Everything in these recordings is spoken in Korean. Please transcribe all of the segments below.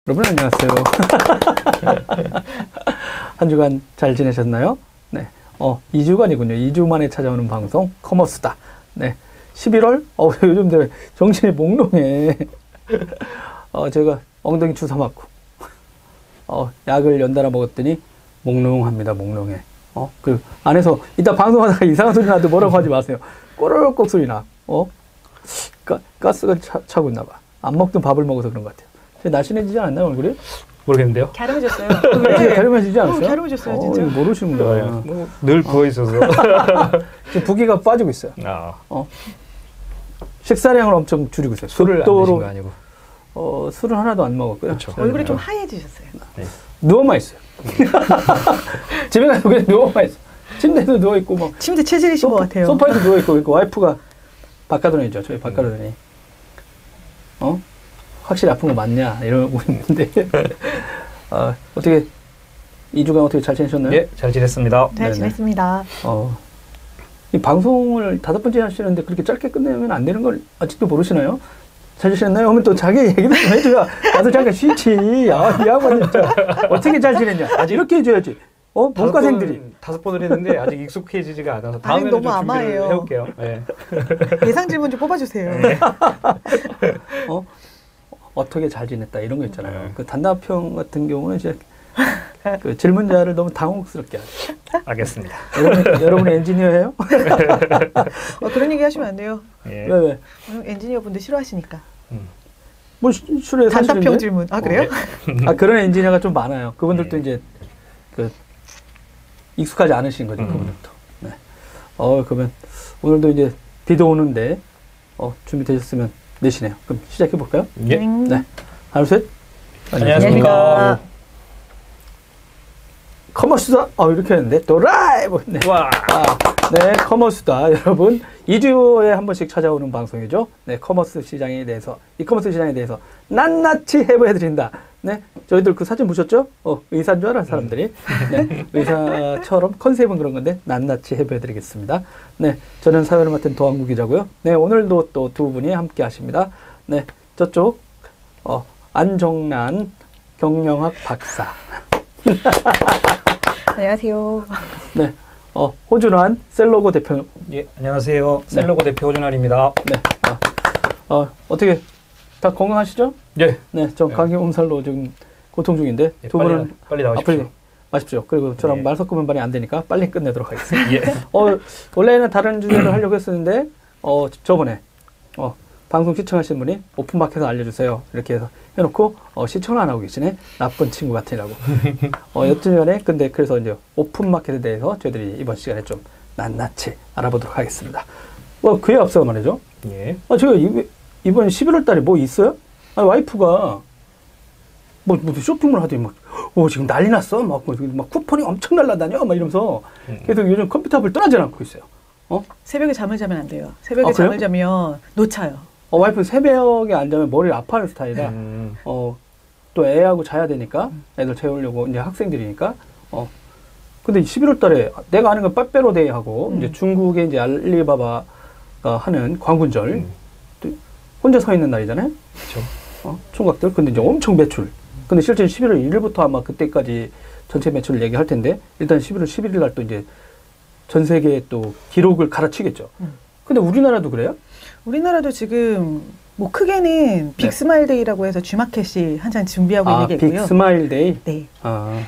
여러분 안녕하세요. 한 주간 잘 지내셨나요? 네. 2주간이군요. 2주 만에 찾아오는 방송 커머스다. 네. 11월? 요즘 정신이 몽롱해. 제가 엉덩이 주사 맞고 약을 연달아 먹었더니 몽롱합니다. 몽롱해. 그 안에서 이따 방송하다가 이상한 소리 나도 뭐라고 하지 마세요. 꼬르륵 소리 나. 가스가 차고 있나 봐. 안 먹던 밥을 먹어서 그런 것 같아요. 날씬해지지 않았나요, 얼굴이? 모르겠는데요. 갸름해졌어요. 갸름해지지 않았어요? 갸름해졌어요, 진짜. 모르시는구나. 늘 부어있어서. 지금 부기가 빠지고 있어요. 식사량을 엄청 줄이고 있어요. 술을 안 드신 거 아니고. 술을 하나도 안 먹었고요. 그렇죠. 얼굴이 좀 하얘지셨어요. 네. 누워만 있어요. 집에 가서 그냥 누워만 있어요. 침대에도 누워있고, 침대 체질이신 것 같아요. 소파에도 누워있고, 와이프가 바꿔드니죠. 저희 바꿔드니. 확실히 아픈 거 맞냐? 이러고 있는데. 어떻게, 2주간 어떻게 잘 지내셨나요? 예, 잘 지냈습니다. 잘 지냈습니다. 이 방송을 5번째 하시는데 그렇게 짧게 끝내면 안 되는 걸 아직도 모르시나요? 잘 지냈나요? 하면 또 자기 얘기도 좀 해줘야 나도 잠깐 쉬지. 이 양반 진짜 어떻게 잘 지냈냐? 아직 이렇게 해줘야지. 문과생들이 5번을 했는데 아직 익숙해지지가 않아서 다음에는 너무 좀 준비를 아마해요. 해볼게요. 네. 예상 질문 좀 뽑아주세요. 네. 어떻게 잘 지냈다 이런 거 있잖아요. 그 단답형 같은 경우는 이제 그 질문자를 너무 당혹스럽게 하죠. 알겠습니다. 여러분 엔지니어예요? 그런 얘기 하시면 안 돼요. 예. 왜? 엔지니어 분들 싫어하시니까. 뭐 술에 단답형 질문. 그래요? 네. 그런 엔지니어가 좀 많아요. 그분들도 이제 익숙하지 않으신 거죠. 그분들도. 네. 그러면 오늘도 이제 비도 오는데 준비되셨으면 내시네요. 그럼 시작해 볼까요? 예. 네. 하나, 셋. 안녕하십니까. 커머스다. 이렇게 했는데 또 라이브. 네. 와. 네, 커머스다. 여러분 2주에 한 번씩 찾아오는 방송이죠. 네, 이커머스 시장에 대해서 낱낱이 해보해드린다. 네, 저희들 그 사진 보셨죠? 의사인 줄 알아 사람들이. 네, 의사처럼 컨셉은 그런 건데 낱낱이 해보해드리겠습니다. 네, 저는 사회를 맡은 도항구 기자고요. 네, 오늘도 또 두 분이 함께 하십니다. 네, 저쪽 안정란 경영학 박사. 안녕하세요. 네, 호준환 셀로고 대표. 예, 안녕하세요. 셀로고 대표 호준환입니다. 네, 어떻게 다 건강하시죠? 예. 네, 저 감기 몸살로 지금 고통 중인데 예, 두 분은 빨리 나와주십시오. 마십시오. 그리고 저랑 말 섞으면 말이 안 되니까 빨리 끝내도록 하겠습니다. 예. 원래는 다른 주제를 하려고 했었는데 저번에 방송 시청하신 분이 오픈마켓에서 알려주세요. 이렇게 해서 해놓고 시청을 안 하고 계시네. 나쁜 친구 같으라고. 여튼간에 근데 그래서 이제 오픈마켓에 대해서 저희들이 이번 시간에 좀 낱낱이 알아보도록 하겠습니다. 그에 앞서 말이죠. 예. 제가 이번 11월 달에 뭐 있어요? 와이프가 뭐 쇼핑몰 하더니 지금 난리 났어. 막 쿠폰이 엄청 날라다녀. 막 이러면서 계속 요즘 컴퓨터 앞을 떠나지 않고 있어요. 새벽에 잠을 자면 안 돼요. 새벽에 잠을 자면 놓쳐요. 와이프는 새벽에 안 자면 머리를 아파하는 스타일이라 또 애하고 자야 되니까 애들 재우려고 이제 학생들이니까 근데 11월 달에 내가 아는 건 빠빼로데이하고 이제 중국의 이제 알리바바가 하는 광군절 혼자 서 있는 날이잖아요. 그렇죠. 총각들. 근데 이제 엄청 매출. 근데 실제 11월 1일부터 아마 그때까지 전체 매출을 얘기할 텐데 일단 11월 11일 날 또 이제 전 세계에 또 기록을 갈아치겠죠. 근데 우리나라도 그래요? 우리나라도 지금 뭐 크게는 빅스마일데이라고 해서 G마켓이 한창 준비하고 있는 게 있고요. 빅스마일데이? 네.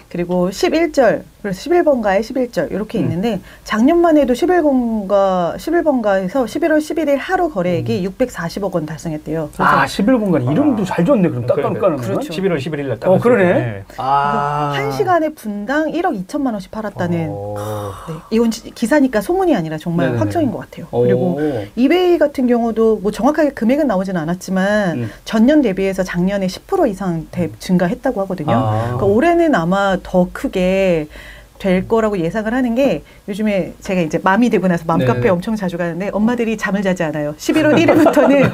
그리고 11절, 그래서 11번가에 11절 이렇게 있는데 작년만 해도 11번가에서 11월 11일 하루 거래액이 640억 원 달성했대요. 11번가 이름도 잘 줬네. 그럼 깜깜깜. 그렇죠. 11월 11일 날 딱. 그러네. 네. 한 시간에 분당 1억 2천만 원씩 팔았다는 네. 이건 기사니까 소문이 아니라 정말 네네네. 확정인 것 같아요. 그리고 이베이 같은 경우도 뭐 정확하게 금액은 나오지는 않았지만 전년 대비해서 작년에 10% 이상 증가했다고 하거든요. 그러니까 올해는 아마 더 크게 될 거라고 예상을 하는 게 요즘에 제가 이제 맘이 되고 나서 맘카페 엄청 자주 가는데 엄마들이 잠을 자지 않아요. 11월 1일부터는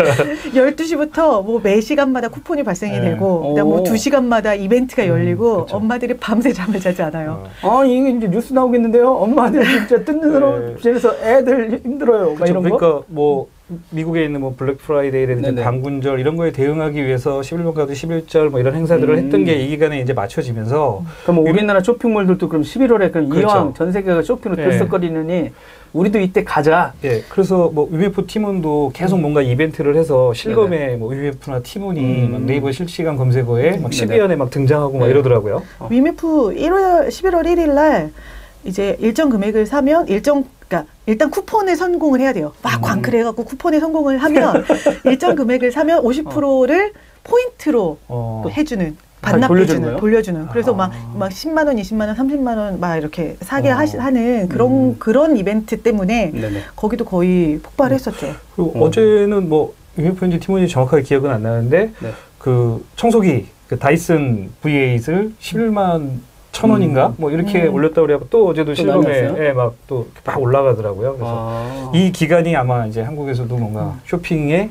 12시부터 뭐 매 시간마다 쿠폰이 발생이 되고 그다음 뭐 2시간마다 이벤트가 열리고 그렇죠. 엄마들이 밤새 잠을 자지 않아요. 이게 이제 뉴스 나오겠는데요. 엄마들 진짜 뜯는 집에서 애들 힘들어요. 막 이런 거. 그러니까 뭐 미국에 있는 뭐 블랙 프라이데이라든지 네네. 광군절 이런 거에 대응하기 위해서 11번가도 11절 뭐 이런 행사들을 했던 게 이 기간에 이제 맞춰지면서 그럼 우리나라 쇼핑몰들도 그럼 11월에 그럼 그렇죠. 이왕 전 세계가 쇼핑으로 예. 들썩거리느니 우리도 이때 가자. 예, 그래서 뭐 UMF 팀원도 계속 뭔가 이벤트를 해서 실검에 뭐 UMF나 팀원이 막 네이버 실시간 검색어에 막 12연에 막 등장하고 막 이러더라고요. 위메프 11월 1일 날 이제 일정 금액을 사면 그러니까 일단 쿠폰에 성공을 해야 돼요. 막 광클 해갖고 쿠폰에 성공을 하면 일정 금액을 사면 50%를 포인트로 또 해주는. 반납해주는, 돌려주는. 그래서 막 10만 원, 20만 원, 30만 원 막 이렇게 사게 하는 그런 이벤트 때문에 네네. 거기도 거의 폭발했었죠. 그리고 어제는 뭐 UMF인지 팀원인지 정확하게 기억은 안 나는데 네. 그 청소기 그 다이슨 V8을 11만 1,000원인가 뭐 이렇게 올렸다고 그래갖고 또 어제도 실검에 막 또 막 올라가더라고요. 그래서 이 기간이 아마 이제 한국에서도 뭔가 쇼핑의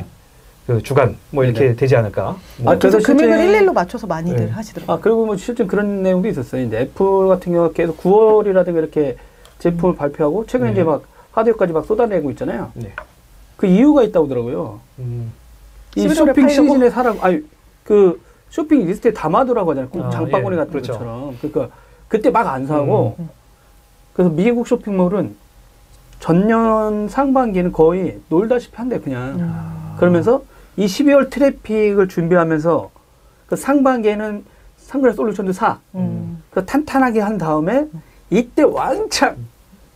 그 주간 뭐 이렇게 네네. 되지 않을까. 뭐. 그래서 금액을 일일로 맞춰서 많이들 하시더라고요. 그리고 뭐 실제 그런 내용도 있었어요. 이제 애플 같은 경우가 계속 9월이라든가 이렇게 제품을 발표하고 최근에 이제 막 하드웨어까지 막 쏟아내고 있잖아요. 네. 그 이유가 있다고 하더라고요. 이 쇼핑 시즌에 그 쇼핑 리스트에 담아두라고 하잖아요. 꼭 장바구니 같은 그렇죠. 것처럼. 그러니까 그때 막 안 사고 그래서 미국 쇼핑몰은 전년 상반기에는 거의 놀다시피 한대 그냥. 그러면서 이 12월 트래픽을 준비하면서 그 상반기에는 상그라스 솔루션도 사. 그 탄탄하게 한 다음에 이때 왕창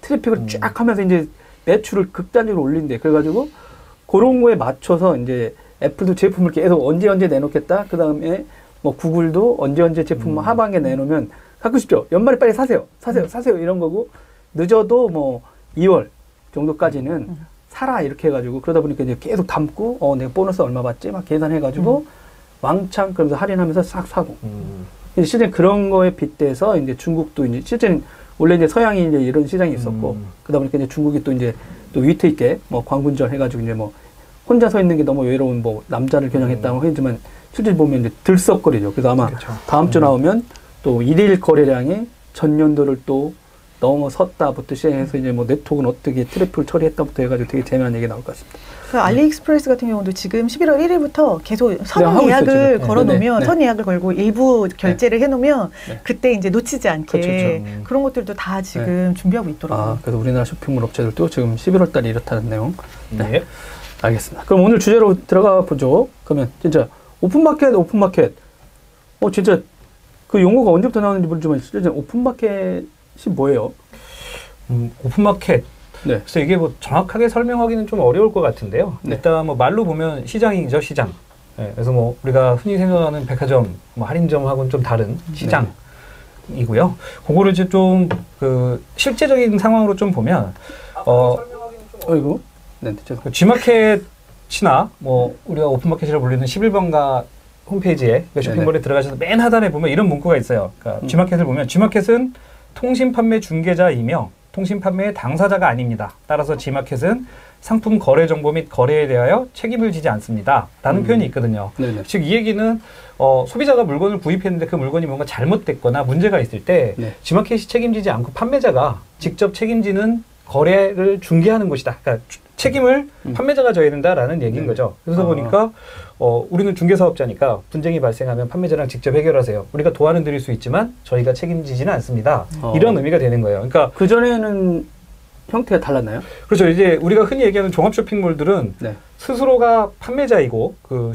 트래픽을 쫙 하면서 이제 매출을 극단적으로 올린대. 그래가지고 그런 거에 맞춰서 이제 애플도 제품을 계속 언제 내놓겠다. 그 다음에 뭐 구글도 언제 제품 하반기에 내놓으면 갖고 싶죠. 연말에 빨리 사세요. 이런 거고 늦어도 뭐 2월 정도까지는 사라 이렇게 해가지고 그러다 보니까 이제 계속 담고 내가 보너스 얼마 받지 막 계산해가지고 왕창 그러면서 할인하면서 싹 사고. 실제 그런 거에 빗대서 이제 중국도 이제 실제는 원래 이제 서양이 이제 이런 시장이 있었고 그러다 보니까 이제 중국이 또 이제 또 위트 있게 뭐 광군절 해가지고 이제 뭐 혼자 서 있는 게 너무 외로운 뭐 남자를 겨냥했다고 하지만 실제 보면 이제 들썩거리죠. 그래서 아마 그렇죠. 다음 주 나오면 또 일일 거래량이 전년도를 또 넘어섰다부터 시작해서 이제 뭐 네트워크는 어떻게 트래픽을 처리했다부터 해가지고 되게 재미난 얘기 나올 것 같습니다. 그 알리익스프레스 같은 경우도 지금 11월 1일부터 계속 선 예약을 걸어놓으면 선 예약을 걸고 일부 결제를 해놓으면 그때 이제 놓치지 않게 그렇죠. 그런 것들도 다 지금 준비하고 있더라고요. 그래서 우리나라 쇼핑몰 업체들도 지금 11월 달에 이렇다는 내용. 네. 알겠습니다. 그럼 오늘 주제로 들어가 보죠. 그러면 진짜 오픈마켓. 진짜 그 용어가 언제부터 나오는지 모르지만 실제 오픈마켓이 뭐예요? 오픈마켓. 네. 그래서 이게 뭐 정확하게 설명하기는 좀 어려울 것 같은데요. 네. 일단 뭐 말로 보면 시장이죠, 시장. 네. 그래서 뭐 우리가 흔히 생각하는 백화점, 뭐 할인점하고는 좀 다른 시장이고요. 그거를 이제 좀 그 실제적인 상황으로 좀 보면 어이구. 네, 그 G마켓이나 뭐 우리가 오픈마켓이라고 불리는 11번가 홈페이지에 쇼핑몰에 들어가셔서 맨 하단에 보면 이런 문구가 있어요. 그러니까 G마켓을 보면 G마켓은 통신 판매 중개자이며 통신 판매의 당사자가 아닙니다. 따라서 G마켓은 상품 거래 정보 및 거래에 대하여 책임을 지지 않습니다. 라는 표현이 있거든요. 네네. 즉 이 얘기는 소비자가 물건을 구입했는데 그 물건이 뭔가 잘못됐거나 문제가 있을 때 G마켓이 책임지지 않고 판매자가 직접 책임지는 거래를 중개하는 곳이다. 그러니까 책임을 판매자가 져야 된다라는 얘기인 거죠. 그래서 보니까 우리는 중개사업자니까 분쟁이 발생하면 판매자랑 직접 해결하세요. 우리가 도와는 드릴 수 있지만 저희가 책임지지는 않습니다. 이런 의미가 되는 거예요. 그러니까 그전에는 형태가 달랐나요? 그렇죠. 이제 우리가 흔히 얘기하는 종합 쇼핑몰들은 스스로가 판매자이고 그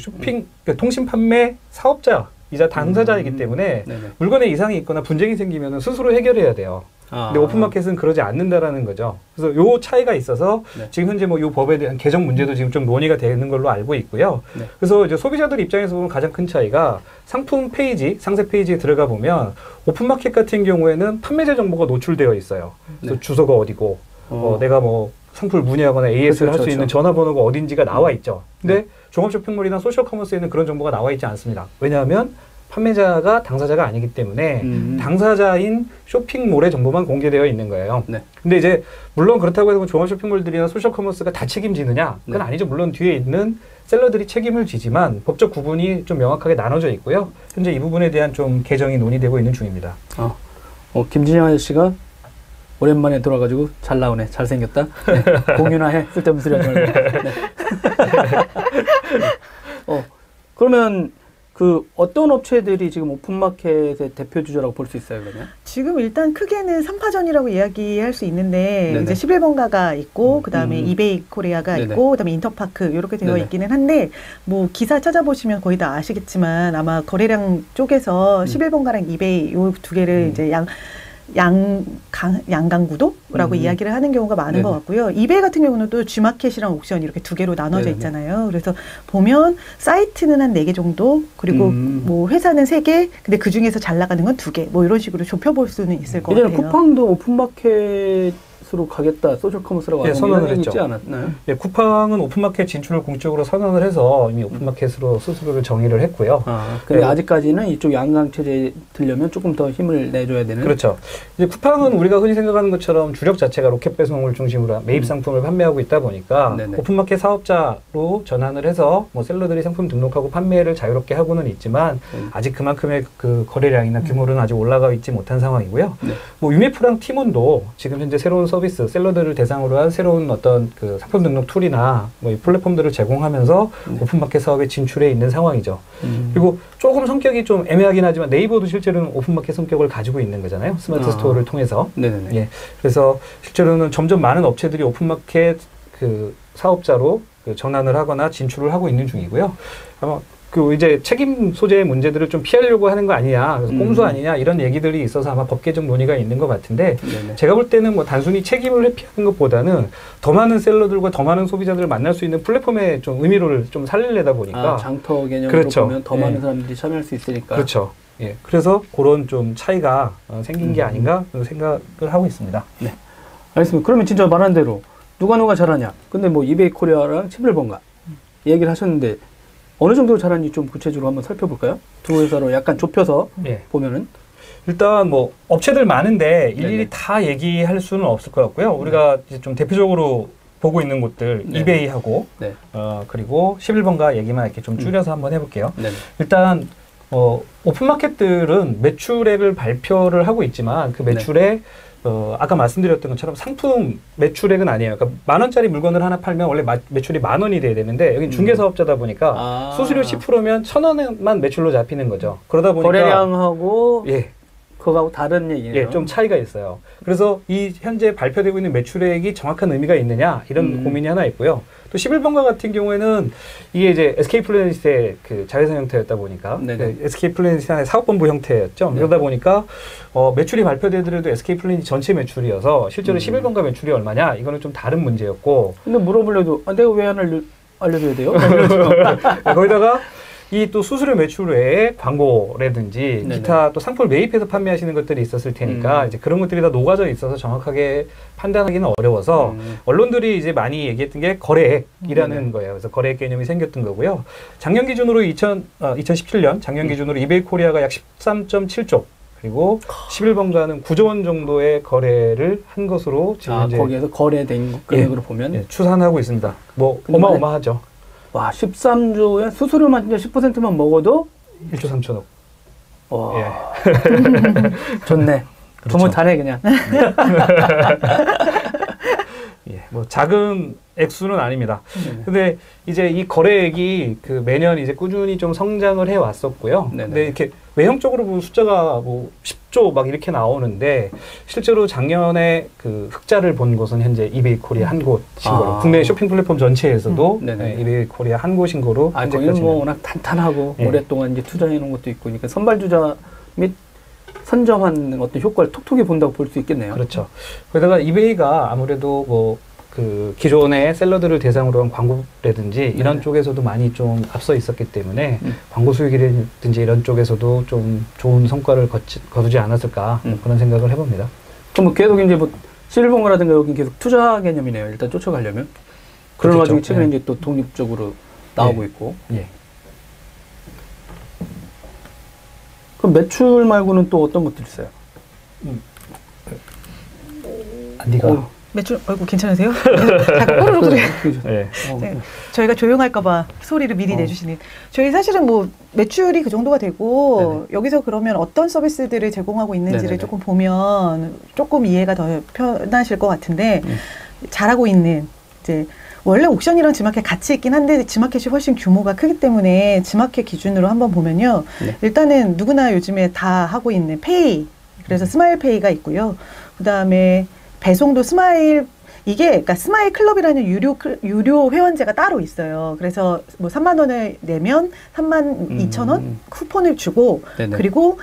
그 통신 판매 사업자이자 당사자이기 때문에 물건에 이상이 있거나 분쟁이 생기면 스스로 해결해야 돼요. 근데 오픈마켓은 그러지 않는다라는 거죠. 그래서 요 차이가 있어서 지금 현재 뭐 요 법에 대한 개정 문제도 지금 좀 논의가 되는 걸로 알고 있고요. 그래서 이제 소비자들 입장에서 보면 가장 큰 차이가 상품 페이지, 상세 페이지에 들어가 보면 오픈마켓 같은 경우에는 판매자 정보가 노출되어 있어요. 그래서 주소가 어디고, 내가 뭐 상품을 문의하거나 AS를 할 수 있는 전화번호가 어딘지가 나와 있죠. 근데 종합 쇼핑몰이나 소셜 커머스에는 그런 정보가 나와 있지 않습니다. 왜냐하면 판매자가 당사자가 아니기 때문에 당사자인 쇼핑몰의 정보만 공개되어 있는 거예요. 근데 이제 물론 그렇다고 해서 종합 쇼핑몰들이나 소셜 커머스가 다 책임지느냐? 그건 아니죠. 물론 뒤에 있는 셀러들이 책임을 지지만 법적 구분이 좀 명확하게 나눠져 있고요. 현재 이 부분에 대한 좀 개정이 논의되고 있는 중입니다. 김진영 아저씨가 오랜만에 돌아가지고 잘 나오네. 잘생겼다. 네. 공유나 해. 쓸데없는 소리 하지 말고. 네. 그러면 그 어떤 업체들이 지금 오픈마켓의 대표 주자라고 볼 수 있어요, 그러면? 지금 일단 크게는 3파전이라고 이야기할 수 있는데 네네. 이제 11번가가 있고 그다음에 이베이 코리아가 네네. 있고 그다음에 인터파크 이렇게 되어 네네. 있기는 한데 뭐 기사 찾아보시면 거의 다 아시겠지만 아마 거래량 쪽에서 11번가랑 이베이 요 두 개를 이제 양강구도라고 이야기를 하는 경우가 많은 네네. 것 같고요. 이베이 같은 경우는 또 G마켓이랑 옥션 이렇게 두 개로 나눠져 네네. 있잖아요. 그래서 보면 사이트는 한 4개 정도, 그리고 뭐 회사는 3개, 근데 그 중에서 잘 나가는 건 2개, 뭐 이런 식으로 좁혀볼 수는 있을 것 같아요. 쿠팡도 오픈마켓으로 가겠다, 소셜커머스라고 예, 선언을 했죠. 있지 않았나요? 예, 쿠팡은 오픈마켓 진출을 공적으로 선언을 해서 이미 오픈마켓으로 스스로를 정의를 했고요. 근데 아직까지는 이쪽 양강체제에 들려면 조금 더 힘을 내줘야 되는. 그렇죠. 이제 쿠팡은 우리가 흔히 생각하는 것처럼 주력 자체가 로켓 배송을 중심으로 매입 상품을 판매하고 있다 보니까 오픈마켓 사업자로 전환을 해서 뭐 셀러들이 상품 등록하고 판매를 자유롭게 하고는 있지만 아직 그만큼의 그 거래량이나 규모는 아직 올라가 있지 못한 상황이고요. 뭐 유메프랑 티몬도 지금 현재 새로운 서비스, 셀러들을 대상으로 한 새로운 어떤 그 상품 등록 툴이나 뭐 이 플랫폼들을 제공하면서 오픈마켓 사업에 진출해 있는 상황이죠. 그리고 조금 성격이 좀 애매하긴 하지만 네이버도 실제로는 오픈마켓 성격을 가지고 있는 거잖아요. 스마트 스토어를 통해서. 네네네. 예. 그래서 실제로는 점점 많은 업체들이 오픈마켓 그 사업자로 그 전환을 하거나 진출을 하고 있는 중이고요. 아마 그 이제 책임 소재의 문제들을 좀 피하려고 하는 거 아니냐, 그래서 꼼수 아니냐 이런 얘기들이 있어서 아마 법 개정 논의가 있는 것 같은데 네네. 제가 볼 때는 뭐 단순히 책임을 회피하는 것보다는 더 많은 셀러들과 더 많은 소비자들을 만날 수 있는 플랫폼의 좀 의미를 좀 살리려다 보니까 장터 개념으로 그렇죠. 보면 더 많은 사람들이 참여할 수 있으니까 그렇죠. 예, 그래서 그런 좀 차이가 생긴 게 아닌가 생각을 하고 있습니다. 네, 알겠습니다. 그러면 진짜 말한 대로 누가 잘하냐? 근데 뭐 이베이 코리아랑 11번가 얘기를 하셨는데. 어느 정도 잘하는지 좀 구체적으로 한번 살펴볼까요? 두 회사로 약간 좁혀서 보면은. 일단 뭐 업체들 많은데 일일이 다 얘기할 수는 없을 것 같고요. 우리가 이제 좀 대표적으로 보고 있는 곳들 이베이하고 그리고 11번가 얘기만 이렇게 좀 줄여서 한번 해볼게요. 일단 오픈마켓들은 매출액을 발표를 하고 있지만 그 매출에 아까 말씀드렸던 것처럼 상품 매출액은 아니에요. 그러니까 10,000원짜리 물건을 하나 팔면 원래 매출이 10,000원이 돼야 되는데 여기 중개사업자다 보니까 수수료 10%면 1,000원만 매출로 잡히는 거죠. 그러다 보니까 거래량하고 그거하고 다른 얘기예요. 예, 좀 차이가 있어요. 그래서 이 현재 발표되고 있는 매출액이 정확한 의미가 있느냐 이런 고민이 하나 있고요. 또 11번가 같은 경우에는 이게 이제 SK플래닛의 그 자회사 형태였다 보니까 그 SK플래닛 안에 사업본부 형태였죠. 그러다 보니까 매출이 발표되더라도 SK플래닛 전체 매출이어서 실제로 11번가 매출이 얼마냐 이거는 좀 다른 문제였고. 근데 물어보려도 내가 왜 안 알려줘야 돼요? 거기다가 이 또 수수료 매출 외에 광고라든지 기타 또 상품을 매입해서 판매하시는 것들이 있었을 테니까 이제 그런 것들이 다 녹아져 있어서 정확하게 판단하기는 어려워서 언론들이 이제 많이 얘기했던 게 거래액이라는 거예요. 그래서 거래액 개념이 생겼던 거고요. 작년 기준으로 2017년 작년 기준으로 이베이 코리아가 약 13.7조 그리고 11번가는 9조 원 정도의 거래를 한 것으로 지금 현재 거기에서 거래된 금액으로 보면 추산하고 있습니다. 뭐 어마어마하죠. 와, 13조에 수수료만 이제 10%만 먹어도 1조 3천억. 와. 좋네. 그렇죠. 부모 다네 그냥. 뭐 작은 액수는 아닙니다. 근데 이제 이 거래액이 그 매년 이제 꾸준히 좀 성장을 해 왔었고요. 근데 이렇게 외형적으로 보면 숫자가 뭐 10조 막 이렇게 나오는데 실제로 작년에 그 흑자를 본 곳은 현재 이베이 코리아 한 곳인 거로 국내 쇼핑 플랫폼 전체에서도 이베이 코리아 한 곳인 거로 거기는 뭐 워낙 탄탄하고 오랫동안 이제 투자해 놓은 것도 있고 그러니까 선발주자 및 선점한 어떤 효과를 톡톡히 본다고 볼 수 있겠네요. 그렇죠. 거기다가 이베이가 아무래도 뭐 그 기존의 셀러들을 대상으로 한 광고라든지 이런 쪽에서도 많이 좀 앞서 있었기 때문에 광고 수익이라든지 이런 쪽에서도 좀 좋은 성과를 거두지 않았을까 그런 생각을 해봅니다. 그럼 뭐 계속 이제 뭐 11번가라든가 여기 계속 투자 개념이네요. 일단 쫓아가려면. 그런 와중에 최근에 이제 또 독립적으로 나오고 있고. 그럼 매출 말고는 또 어떤 것들이 있어요? 네가 매출, 아이고, 괜찮으세요? 잠깐 꼬르륵 소리. 네. 네. 저희가 조용할까봐 소리를 미리 내주시는. 저희 사실은 뭐 매출이 그 정도가 되고, 네네. 여기서 그러면 어떤 서비스들을 제공하고 있는지를 네네네. 조금 보면 조금 이해가 더 편하실 것 같은데, 잘하고 있는, 이제, 원래 옥션이랑 지마켓 같이 있긴 한데 지마켓이 훨씬 규모가 크기 때문에 지마켓 기준으로 한번 보면요. 네. 일단은 누구나 요즘에 다 하고 있는 페이, 그래서 스마일페이가 있고요. 그 다음에 배송도 스마일, 이게, 그러니까 스마일 클럽이라는 유료 회원제가 따로 있어요. 그래서 뭐 3만 원을 내면 3만 2천 원 쿠폰을 주고, 네네. 그리고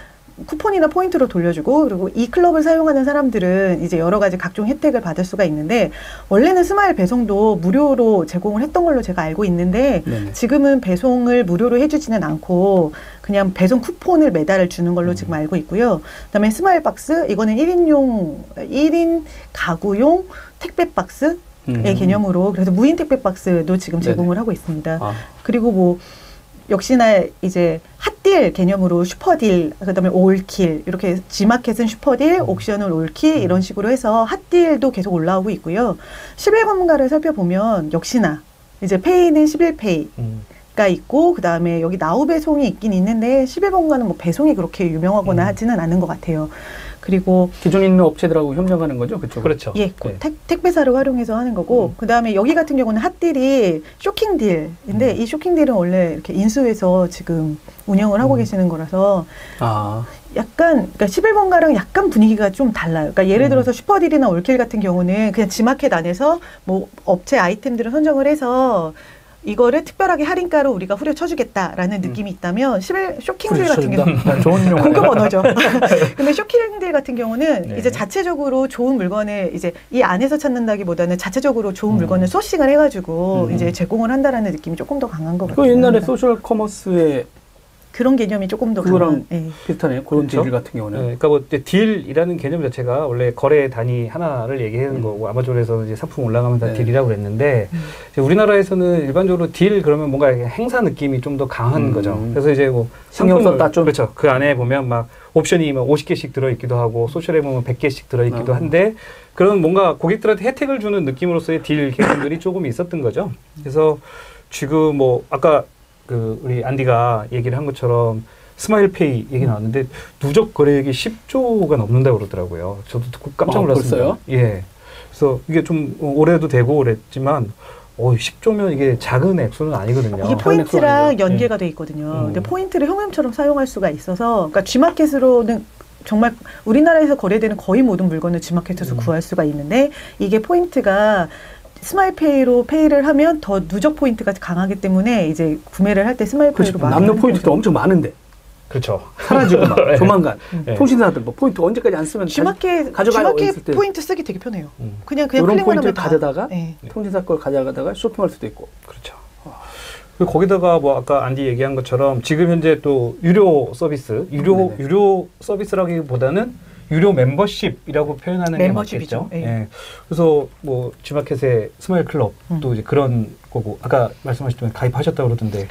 쿠폰이나 포인트로 돌려주고, 그리고 이 클럽을 사용하는 사람들은 이제 여러 가지 각종 혜택을 받을 수가 있는데, 원래는 스마일 배송도 무료로 제공을 했던 걸로 제가 알고 있는데, 네네. 지금은 배송을 무료로 해주지는 않고, 그냥 배송 쿠폰을 매달 주는 걸로 지금 알고 있고요. 그 다음에 스마일 박스, 이거는 1인 가구용 택배 박스의 개념으로, 그래서 무인 택배 박스도 지금 제공을 네네. 하고 있습니다. 아. 그리고 뭐, 역시나 이제 핫딜 개념으로 슈퍼딜, 그다음에 올킬, 이렇게 G마켓은 슈퍼딜, 옥션은 올킬 이런 식으로 해서 핫딜도 계속 올라오고 있고요. 11번가를 살펴보면 역시나 이제 페이는 11페이가 있고, 그다음에 여기 나우 배송이 있긴 있는데 11번가는 뭐 배송이 그렇게 유명하거나 하지는 않은 것 같아요. 그리고 기존에 있는 업체들하고 협력하는 거죠, 그쪽? 그렇죠. 예, 네. 택배사를 활용해서 하는 거고, 그 다음에 여기 같은 경우는 핫딜이 쇼킹딜인데, 이 쇼킹딜은 원래 이렇게 인수해서 지금 운영을 하고 계시는 거라서, 약간, 그러니까 11번가랑 약간 분위기가 좀 달라요. 그러니까 예를 들어서 슈퍼딜이나 올킬 같은 경우는 그냥 G마켓 안에서 뭐 업체 아이템들을 선정을 해서 이거를 특별하게 할인가로 우리가 후려쳐주겠다라는 느낌이 있다면, 쇼킹딜 같은 경우는 좋은 공급 언어죠. 근데 쇼킹딜 같은 경우는 네. 이제 자체적으로 좋은 물건을 이제 이 안에서 찾는다기보다는 자체적으로 좋은 물건을 소싱을 해가지고 이제 제공을 한다라는 느낌이 조금 더 강한 것 같아요. 그 옛날에 소셜 커머스의 그런 개념이 조금 더 그거랑 비슷하네요. 그런 그렇죠? 딜 같은 경우는. 네, 그러니까 뭐 딜이라는 개념 자체가 원래 거래 단위 하나를 얘기하는 거고, 아마존에서는 이제 상품 올라가면 다 딜이라고 그랬는데, 이제 우리나라에서는 일반적으로 딜 그러면 뭔가 행사 느낌이 좀 더 강한 거죠. 그래서 이제 뭐 신경 썼다 좀. 그렇죠. 그 안에 보면 막 옵션이 막 50개씩 들어있기도 하고, 소셜에 보면 100개씩 들어있기도 한데, 그런 뭔가 고객들한테 혜택을 주는 느낌으로서의 딜 개념들이 조금 있었던 거죠. 그래서 지금 뭐 아까 우리 안디가 얘기를 한 것처럼 스마일페이 얘기 나왔는데 누적 거래액이 10조가 넘는다고 그러더라고요. 저도 듣고 깜짝 놀랐습니다. 벌써요? 예. 그래서 이게 좀 오래도 되고 그랬지만 10조면 이게 작은 액수는 아니거든요. 이게 포인트랑 연계가 돼 있거든요. 근데 포인트를 현금처럼 사용할 수가 있어서, 그러니까 G마켓으로는 정말 우리나라에서 거래되는 거의 모든 물건을 G마켓에서 구할 수가 있는데, 이게 포인트가 스마일페이로 페이를 하면 더 누적 포인트가 강하기 때문에 이제 구매를 할 때 스마일페이로 많이 남는 포인트도 엄청 많은데. 그렇죠. 사라지고 막 조만간 통신사들 뭐 포인트 언제까지 안 쓰면 G마켓 포인트 쓰기 되게 편해요. 그냥 이런 포인트를 가져다가 통신사 걸 가져가다가 쇼핑할 수도 있고. 그렇죠. 거기다가 뭐 아까 안디 얘기한 것처럼 지금 현재 또 유료 서비스, 유료 서비스라기보다는 유료 멤버십이라고 표현하는 게 맞겠죠. 예. 그래서 뭐 G마켓의 스마일 클럽도 이제 그런 거고, 아까 말씀하셨지만 가입하셨다고 그러던데.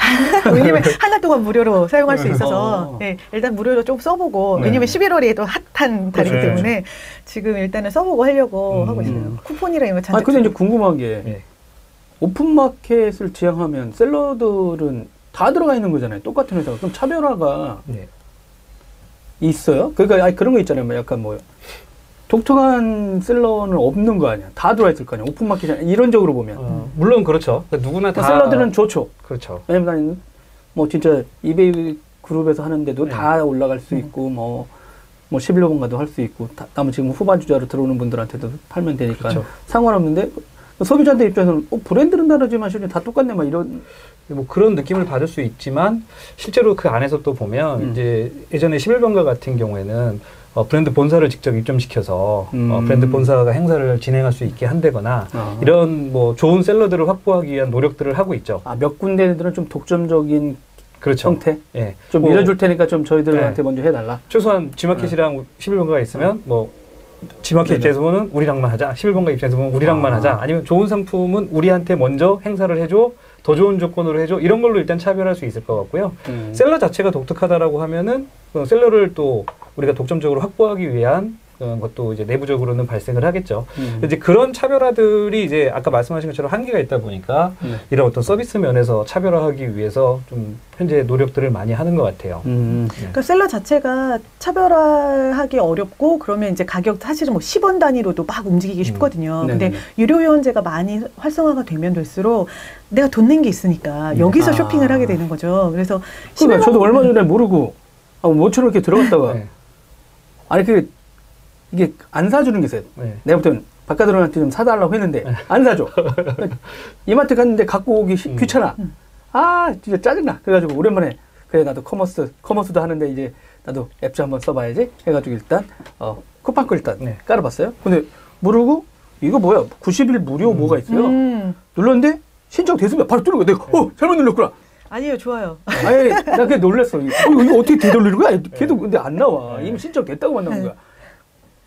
왜냐면 하나 동안 무료로 사용할 수 있어서 네, 일단 무료로 좀 써보고, 왜냐면 11월이 또 핫한 달이기 때문에 지금 일단은 써보고 하려고 하고 있어요. 쿠폰이랑 이거 잔뜩. 근데 이제 궁금한 게 오픈마켓을 지향하면 셀러들은 다 들어가 있는 거잖아요. 똑같은 회사가. 그럼 차별화가 있어요? 그러니까 그런 거 있잖아요. 약간 뭐 독특한 셀러는 없는 거 아니야. 다 들어와 있을 거 아니야. 오픈마켓이 이론적으로 보면. 물론 그렇죠. 그러니까 누구나 다 셀러들은 좋죠. 그렇죠. 왜냐면 뭐 진짜 이베이 그룹에서 하는데도 다 올라갈 수 있고 뭐 11번가도 할 수 있고, 다음에 지금 후반 주자로 들어오는 분들한테도 팔면 되니까 그렇죠. 상관없는데, 소비자들 입장에서는 브랜드는 다르지만 실제 다 똑같네 막 이런 뭐 그런 느낌을 받을 수 있지만, 실제로 그 안에서 또 보면 이제 예전에 11번가 같은 경우에는 브랜드 본사를 직접 입점시켜서 브랜드 본사가 행사를 진행할 수 있게 한다거나 이런 뭐 좋은 셀러들을 확보하기 위한 노력들을 하고 있죠. 몇 군데들은 좀 독점적인 그렇죠. 형태? 예. 좀 밀어줄 테니까 좀 저희들한테 먼저 해달라. 최소한 G마켓이랑 11번가가 있으면 뭐 G마켓 입장에서 보면 우리랑만 하자, 11번가 입장에서 보면 우리랑만 하자, 아니면 좋은 상품은 우리한테 먼저 행사를 해줘, 더 좋은 조건으로 해줘, 이런 걸로 일단 차별할 수 있을 것 같고요. 셀러 자체가 독특하다라고 하면은 셀러를 또 우리가 독점적으로 확보하기 위한 것도 이제 내부적으로는 발생을 하겠죠. 이제 그런 차별화들이 이제 아까 말씀하신 것처럼 한계가 있다 보니까 이런 어떤 서비스 면에서 차별화하기 위해서 좀 현재 노력들을 많이 하는 것 같아요. 그러니까 셀러 자체가 차별화하기 어렵고 그러면 이제 가격 사실은 뭐 10원 단위로도 막 움직이기 쉽거든요. 근데 유료 회원제가 많이 활성화가 되면 될수록 내가 돈 낸 게 있으니까 여기서 쇼핑을 하게 되는 거죠. 그래서 그러니까 저도 얼마 전에 모르고 모처럼 이렇게 들어갔다가 아니 이게 안 사주는 게 있어요. 내가부터는 바깥으로한테 좀 사달라고 했는데 안 사줘. 이마트 갔는데 갖고 오기 귀찮아. 아 진짜 짜증나. 그래가지고 오랜만에 그래 나도 커머스도 하는데 이제 나도 앱 좀 한번 써봐야지 해가지고 일단 쿠팡 거 일단 깔아봤어요. 근데 모르고 이거 뭐야 90일 무료 뭐가 있어요. 눌렀는데 신청됐으면 바로 뚫는 거야. 내가 잘못 눌렀구나. 아니에요, 좋아요. 아니 나 그게 놀랐어. 이거 어떻게 되돌리는 거야? 걔도 근데 안 나와. 이미 신청됐다고만 나온 거야.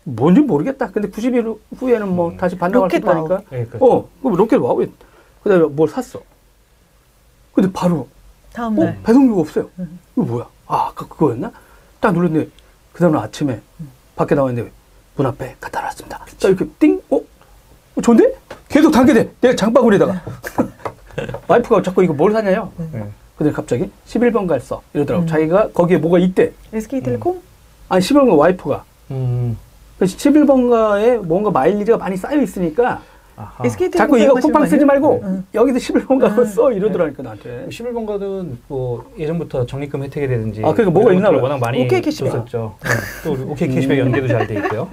뭔지 모르겠다. 근데 90일 후에는 뭐 다시 반영할 수 있다니까. 그럼 로켓 와우. 그다음에 뭘 샀어. 근데 바로 다음날 배송료가 없어요. 이거 뭐야? 아, 아까 그거였나? 딱 눌렀는데 그 다음날 아침에 밖에 나왔는데 문 앞에 갖다 놨습니다. 딱 이렇게 띵? 좋은데? 계속 당겨대. 내가 장바구니에다가. 와이프가 자꾸 이거 뭘 사냐요? 근데 갑자기 11번 갈 써. 이러더라고. 자기가 거기에 뭐가 있대. SK텔레콤? 아니 11번 와이프가. 그래서 11번가에 뭔가 마일리지가 많이 쌓여 있으니까 자꾸 이거 쿠팡 쓰지 말고 여기서 11번가 써 이러더라니까 나한테. 11번가는 뭐 예전부터 적립금 혜택이라든지 그러니까 뭐가 있나 봐요. 워낙 많이 오케이 캐시백 줬었죠. 또 오케이 캐시백 연계도 잘 돼 있고요.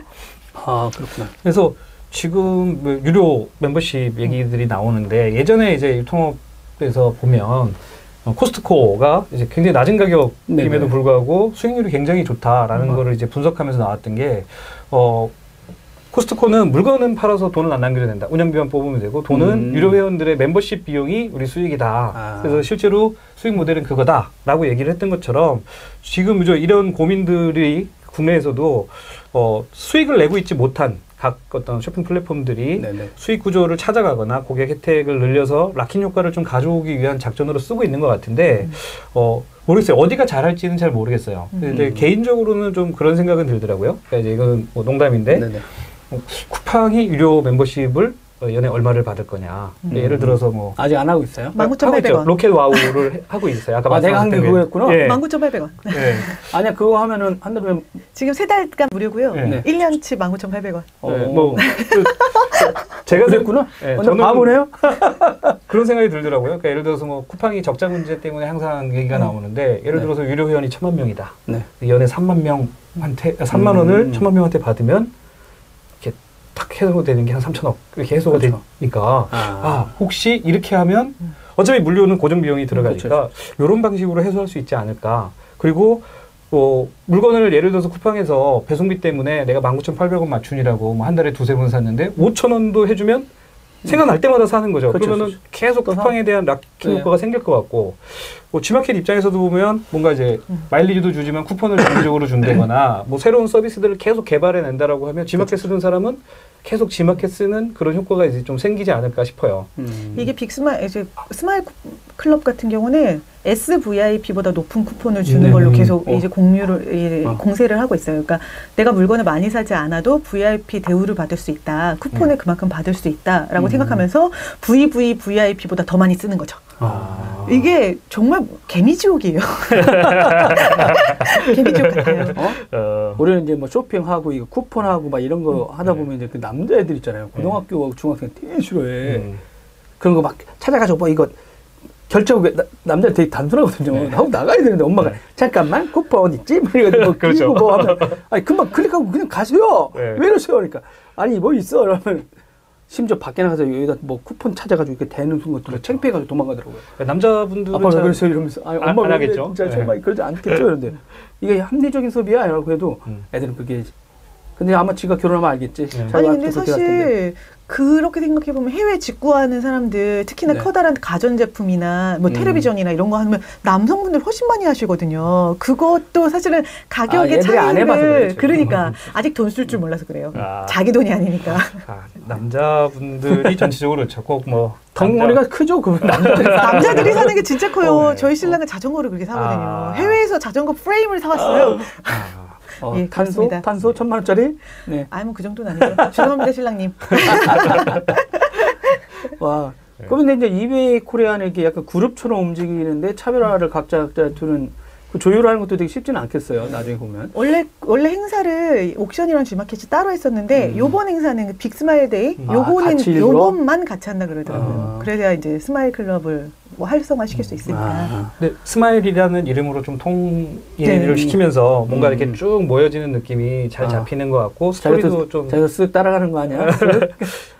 아 그렇구나. 그래서 지금 뭐 유료 멤버십 얘기들이 나오는데 예전에 이제 유통업에서 보면 코스트코가 이제 굉장히 낮은 가격임에도 불구하고 수익률이 굉장히 좋다라는 거를 이제 분석하면서 나왔던 게 코스트코는 물건은 팔아서 돈을 안 남겨도 된다. 운영비만 뽑으면 되고 돈은 유료 회원들의 멤버십 비용이 우리 수익이다. 그래서 실제로 수익 모델은 그거다라고 얘기를 했던 것처럼 지금 이런 고민들이 국내에서도 수익을 내고 있지 못한 각 어떤 쇼핑 플랫폼들이 수익 구조를 찾아가거나 고객 혜택을 늘려서 락인 효과를 좀 가져오기 위한 작전으로 쓰고 있는 것 같은데 모르겠어요. 어디가 잘할지는 잘 모르겠어요. 근데 개인적으로는 좀 그런 생각은 들더라고요. 그러니까 이제 이건 뭐 농담인데 쿠팡이 유료 멤버십을 연에 얼마를 받을 거냐. 예를 들어서 뭐 아직 안 하고 있어요? 19,800원. 로켓 와우를 하고 있어요. 아까 내가 한 게 그거였구나. 19,800원. 아니야 그거 하면은 한 달에 지금 3달간 무료고요. 1년치 19,800원. 뭐 제가 그랬구나. 저는 바보네요. 그런 생각이 들더라고요. 그러니까 예를 들어서 뭐 쿠팡이 적자 문제 때문에 항상 얘기가 나오는데 예를 들어서 유료 회원이 1,000만 명이다. 연에 3만 명한테 3만 원을 1,000만 명한테 받으면 딱 해소되는 게 한 3천억 이렇게 해소가 되니까 혹시 이렇게 하면 어차피 물류는 고정 비용이 들어가니까 이런 방식으로 해소할 수 있지 않을까. 그리고 물건을 예를 들어서 쿠팡에서 배송비 때문에 내가 19,800원 맞춤이라고 뭐 한 달에 2-3번 샀는데 5,000원도 해주면 생각날 때마다 사는 거죠. 그러면은 계속 쿠팡에 대한 락킹 효과가 생길 것 같고 뭐 G마켓 입장에서도 보면 뭔가 이제 마일리지도 주지만 쿠폰을 정기적으로 준다거나 뭐 새로운 서비스들을 계속 개발해낸다라고 하면 G마켓 쓰는 사람은 계속 G마켓 쓰는 그런 효과가 이제 좀 생기지 않을까 싶어요. 이게 스마일 클럽 같은 경우는 SVIP보다 높은 쿠폰을 주는 걸로 계속 이제 공세를 하고 있어요. 그러니까 내가 물건을 많이 사지 않아도 VIP 대우를 받을 수 있다. 쿠폰을 그만큼 받을 수 있다라고 생각하면서 VVVIP보다 더 많이 쓰는 거죠. 이게 정말 개미지옥이에요. 개미지옥 같아요. 우리는 이제 뭐 쇼핑하고 이거 쿠폰하고 막 이런 거 하다 보면 이제 그 남자애들 있잖아요. 고등학교 중학생 되게 싫어해. 그런 거 막 찾아가지고 뭐 이거 결제하고 남자들 되게 단순하거든요. 하고 나가야 되는데 엄마가 잠깐만 쿠폰 있지? 뭐 그리고 뭐 하면 아니 금방 클릭하고 그냥 가세요. 왜 이러세요? 그러니까 아니 뭐 있어? 그러면 심지어 밖에 나가서 여기다 뭐 쿠폰 찾아가지고 이렇게 대는 순간 창피해가지고 도망가더라고요. 남자분들은 아빠 왜 그러세요? 이러면서 아니 엄마 안 하겠죠. 진짜 정말 그러지 않겠죠? 그런데 이게 합리적인 소비야. 이러고 해도 애들은 그게 근데 아마 지가 결혼하면 알겠지. 아니 근데 사실 그렇게 생각해보면 해외 직구하는 사람들 특히나 커다란 가전제품이나 뭐 텔레비전이나 이런 거 하면 남성분들 훨씬 많이 하시거든요. 그것도 사실은 가격의 차이를 그러니까 아직 돈 쓸 줄 몰라서 그래요. 자기 돈이 아니니까. 남자분들이 전체적으로 그렇죠. 꼭 뭐 덩어리가 크죠. 그 남자들이 사는 게 진짜 커요. 저희 신랑은 자전거를 그렇게 사거든요. 해외에서 자전거 프레임을 사왔어요. 예, 탄소 1,000만 원짜리? 네. 뭐 그 정도는 아니죠. 죄송합니다, 신랑님. 와. 그러면 이제 이베이 코리아는 이렇게 약간 그룹처럼 움직이는데 차별화를 각자 두는 그 조율하는 것도 되게 쉽지는 않겠어요. 나중에 보면. 원래 행사를 옥션이랑 G마켓이 따로 했었는데 요번 행사는 그 빅스마일데이 요것만 같이 한다 그러더라고요. 그래야 이제 스마일 클럽을 뭐 활성화시킬 수 있으니까. 근데 스마일이라는 이름으로 좀 통일을 시키면서 뭔가 이렇게 쭉 모여지는 느낌이 잘 잡히는 것 같고 스토리도 좀 자기가 쓱 따라가는 거 아니야?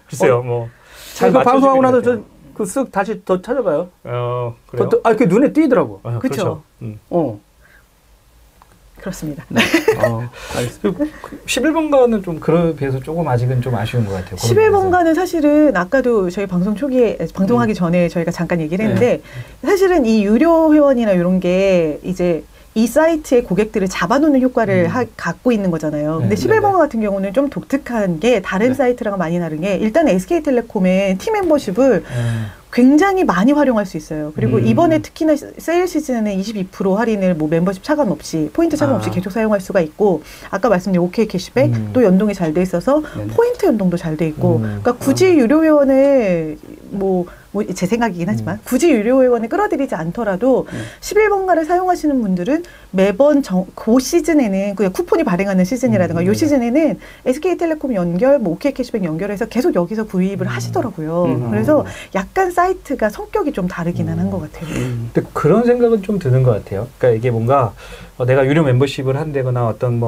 글쎄요, 뭐. 잘 방송하고 나서 그 쓱 다시 더 찾아봐요. 그래요? 그게 눈에 띄더라고. 그렇죠. 그렇습니다. 네. 11번가는 좀 그런 비해서 조금 아직은 좀 아쉬운 것 같아요. 11번가는 사실은 아까도 저희 방송 초기에 방송하기 전에 저희가 잠깐 얘기를 했는데 사실은 이 유료 회원이나 이런 게 이제 이 사이트의 고객들을 잡아놓는 효과를 갖고 있는 거잖아요. 근데 11번가 같은 경우는 좀 독특한 게 다른 사이트랑 많이 다른 게 일단 SK텔레콤의 팀 멤버십을 굉장히 많이 활용할 수 있어요. 그리고 이번에 특히나 세일 시즌에는 22% 할인을 뭐 멤버십 차감 없이 포인트 차감 없이 계속 사용할 수가 있고 아까 말씀드린 OK 캐시백 또 연동이 잘 돼 있어서 포인트 연동도 잘 돼 있고 그러니까 굳이 유료 회원을 뭐 제 생각이긴 하지만 굳이 유료 회원을 끌어들이지 않더라도 11번가를 사용하시는 분들은 매번 그 시즌에는 그 쿠폰이 발행하는 시즌이라든가 요 시즌에는 SK텔레콤 연결, 뭐 OK 캐시백 연결해서 계속 여기서 구입을 하시더라고요. 그래서 약간 사이트가 성격이 좀 다르기는 한 것 같아요. 근데 그런 생각은 좀 드는 것 같아요. 그러니까 이게 뭔가 내가 유료 멤버십을 한다거나 어떤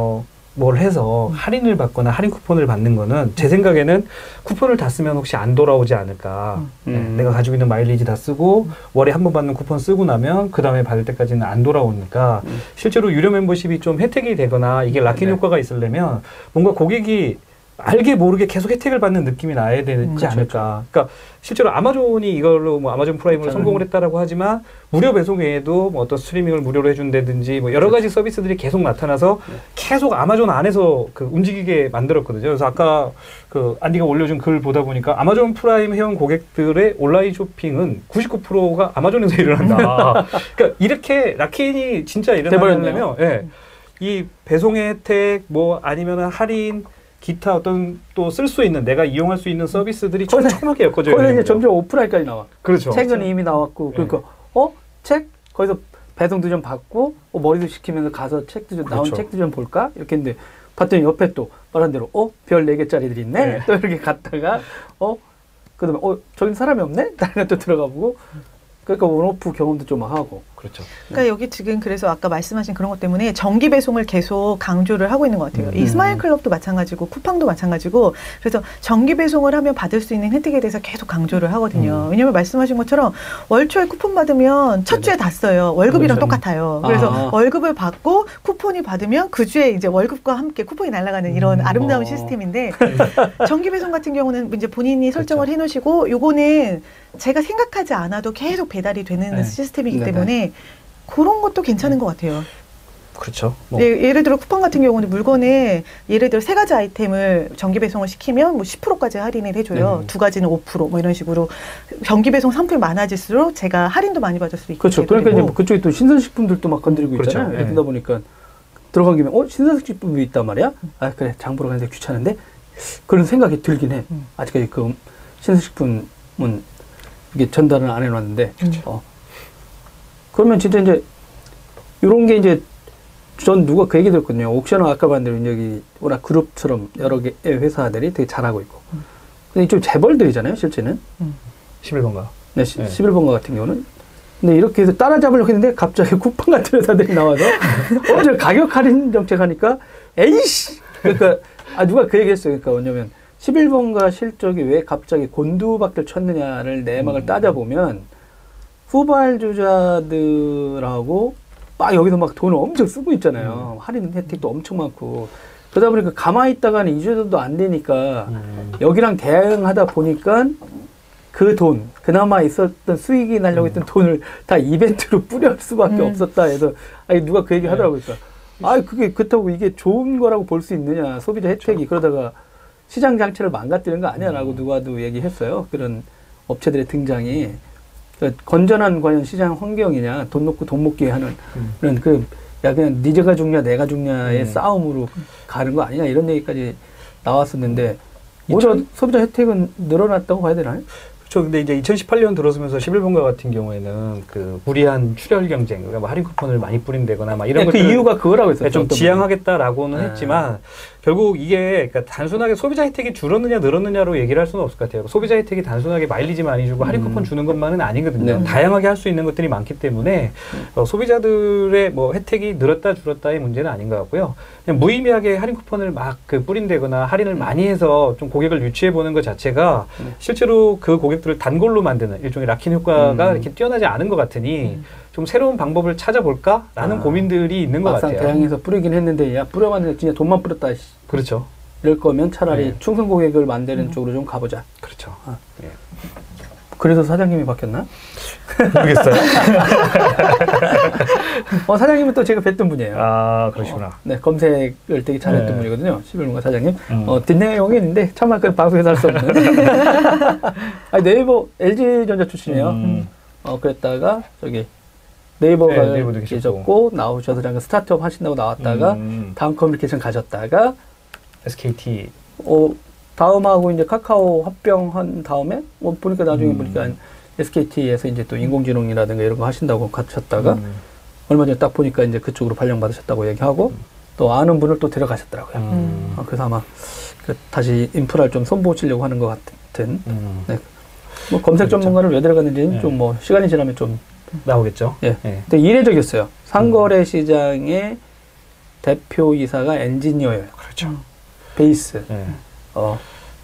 뭘 해서 할인을 받거나 할인 쿠폰을 받는 거는 제 생각에는 쿠폰을 다 쓰면 혹시 안 돌아오지 않을까. 내가 가지고 있는 마일리지 다 쓰고 월에 한 번 받는 쿠폰 쓰고 나면 그 다음에 받을 때까지는 안 돌아오니까 실제로 유료 멤버십이 좀 혜택이 되거나 이게 락인 효과가 있으려면 뭔가 고객이 알게 모르게 계속 혜택을 받는 느낌이 나야 되지 않을까. 그러니까 실제로 아마존이 이걸로 뭐 아마존 프라임으로 성공을 했다라고 하지만 무료 배송 외에도 뭐 어떤 스트리밍을 무료로 해준다든지 뭐 여러 가지 서비스들이 계속 나타나서 계속 아마존 안에서 그 움직이게 만들었거든요. 그래서 아까 그 안디가 올려준 글 보다 보니까 아마존 프라임 회원 고객들의 온라인 쇼핑은 99%가 아마존에서 일어난다. 그러니까 이렇게 락인이 진짜 일어나려면 이 배송의 혜택 뭐 아니면은 할인 기타 어떤 또 쓸 수 있는 내가 이용할 수 있는 서비스들이 촘촘하게 엮어져 있는 이제 점점 오프라인까지 나와. 그렇죠. 책은 이미 나왔고 그러니까 책 거기서 배송도 좀 받고 머리도 식히면서 가서 책도 좀 나온 책도 좀 볼까 이렇게 했는데 봤더니 옆에 또 말한 대로 별 4개짜리들이 있네. 또 이렇게 갔다가 그다음에 저긴 사람이 없네. 다른 또 들어가 보고 그러니까 온오프 경험도 좀 하고. 그렇죠. 그러니까 여기 지금 그래서 아까 말씀하신 그런 것 때문에 정기 배송을 계속 강조를 하고 있는 것 같아요. 이 스마일 클럽도 마찬가지고 쿠팡도 마찬가지고 그래서 정기 배송을 하면 받을 수 있는 혜택에 대해서 계속 강조를 하거든요. 왜냐하면 말씀하신 것처럼 월초에 쿠폰 받으면 첫 주에 다 써요. 월급이랑 똑같아요. 그래서 월급을 받고 쿠폰이 받으면 그 주에 이제 월급과 함께 쿠폰이 날아가는 이런 아름다운 시스템인데 정기 배송 같은 경우는 이제 본인이 설정을 해놓으시고 요거는 제가 생각하지 않아도 계속 배달이 되는 시스템이기 때문에 그런 것도 괜찮은 것 같아요. 그렇죠. 예를 들어 쿠팡 같은 경우는 물건에 예를 들어 3가지 아이템을 정기 배송을 시키면 뭐 10%까지 할인을 해줘요. 2가지는 5% 뭐 이런 식으로 정기 배송 상품이 많아질수록 제가 할인도 많이 받을 수 있고. 그렇죠. 그러니까 이제 그쪽에 또 신선식품들도 막 건드리고 있잖아요. 그러다 보니까 들어간 김에 신선식품이 있단 말이야? 그래 장 보러 가는데 귀찮은데 그런 생각이 들긴 해. 아직까지 그 신선식품은 이게 전달은 안 해놨는데 그러면 진짜 이제 이런 게 이제 전 누가 그 얘기 들었거든요. 옥션은 아까 말한 대로 여기 워낙 그룹처럼 여러 개의 회사들이 되게 잘하고 있고 근데 좀 재벌들이잖아요 실제는 11번가 네, 11번가 같은 경우는 근데 이렇게 해서 따라잡으려고 했는데 갑자기 쿠팡 같은 회사들이 나와서 저 가격 할인 정책 하니까 에이씨 그러니까 누가 그 얘기 했어요. 그러니까 뭐냐면 11번가 실적이 왜 갑자기 곤두박질 쳤느냐를 내막을 따져보면 후발주자들하고 막 여기서 막 돈을 엄청 쓰고 있잖아요. 할인 혜택도 엄청 많고 그러다 보니까 가만히 있다가는 2주 정도 안 되니까 여기랑 대응하다 보니까 그 돈 그나마 있었던 수익이 나려고 했던 돈을 다 이벤트로 뿌릴 수밖에 없었다 해서 누가 그 얘기 하더라고요. 그러니까 그게 그렇다고 이게 좋은 거라고 볼 수 있느냐 소비자 혜택이 그러다가 시장 장치를 망가뜨리는 거 아니야라고 누가도 얘기했어요. 그런 업체들의 등장이 그러니까 건전한 과연 시장 환경이냐 돈 놓고 돈 먹게 하는 그런 그 야 그냥 니가 죽냐 내가 죽냐의 싸움으로 가는 거 아니냐 이런 얘기까지 나왔었는데 오히려 소비자 혜택은 늘어났다고 봐야 되나요? 그렇죠. 근데 이제 2018년 들어서면서 11번가 같은 경우에는 그 무리한 출혈 경쟁, 그러니까 뭐 할인 쿠폰을 많이 뿌린다거나 막 이런 그 이유가 그거라고 했었죠. 좀 지양하겠다라고는 했지만 결국 이게 그러니까 단순하게 소비자 혜택이 줄었느냐 늘었느냐로 얘기를 할 수는 없을 것 같아요. 소비자 혜택이 단순하게 마일리지 많이 주고 할인 쿠폰 주는 것만은 아니거든요. 네. 다양하게 할 수 있는 것들이 많기 때문에 소비자들의 뭐 혜택이 늘었다 줄었다의 문제는 아닌 것 같고요. 그냥 무의미하게 할인 쿠폰을 막 그 뿌린다거나 할인을 많이 해서 좀 고객을 유치해 보는 것 자체가 실제로 그 고객들을 단골로 만드는 일종의 락인 효과가 이렇게 뛰어나지 않은 것 같으니 좀 새로운 방법을 찾아볼까라는 고민들이 있는 것 같아요. 대항해서 뿌리긴 했는데 야 뿌려봤는데 진짜 돈만 뿌렸다. 그렇죠. 이럴 거면 차라리 충성 고객을 만드는 쪽으로 좀 가보자. 그렇죠. 예. 그래서 사장님이 바뀌었나? 모르겠어요. 사장님은 또 제가 뵀던 분이에요. 아, 그러시구나. 네, 검색을 되게 잘했던 분이거든요. 11번가 사장님. 뒷내용이 있는데 참말 그 방송에서 할 수 없는. 아니, 네이버 LG전자 출신이에요. 그랬다가 저기 네이버가 계셨고 나오셔서 잠깐 스타트업 하신다고 나왔다가 다음 커뮤니케이션 가셨다가 SKT 다음하고 이제 카카오 합병한 다음에 보니까 나중에 보니까 SKT에서 이제 또 인공지능이라든가 이런 거 하신다고 가셨다가 얼마 전에 딱 보니까 이제 그쪽으로 발령받으셨다고 얘기하고 또 아는 분을 또 데려가셨더라고요. 그래서 아마 다시 인프라를 좀 손보시려고 하는 것 같은. 네. 뭐 검색 그렇죠. 전문가를 왜 데려갔는지는 좀 뭐 시간이 지나면 좀 나오겠죠. 예. 네. 근데 이례적이었어요. 상거래 시장의 대표이사가 엔지니어예요. 그렇죠. 베이스. 네.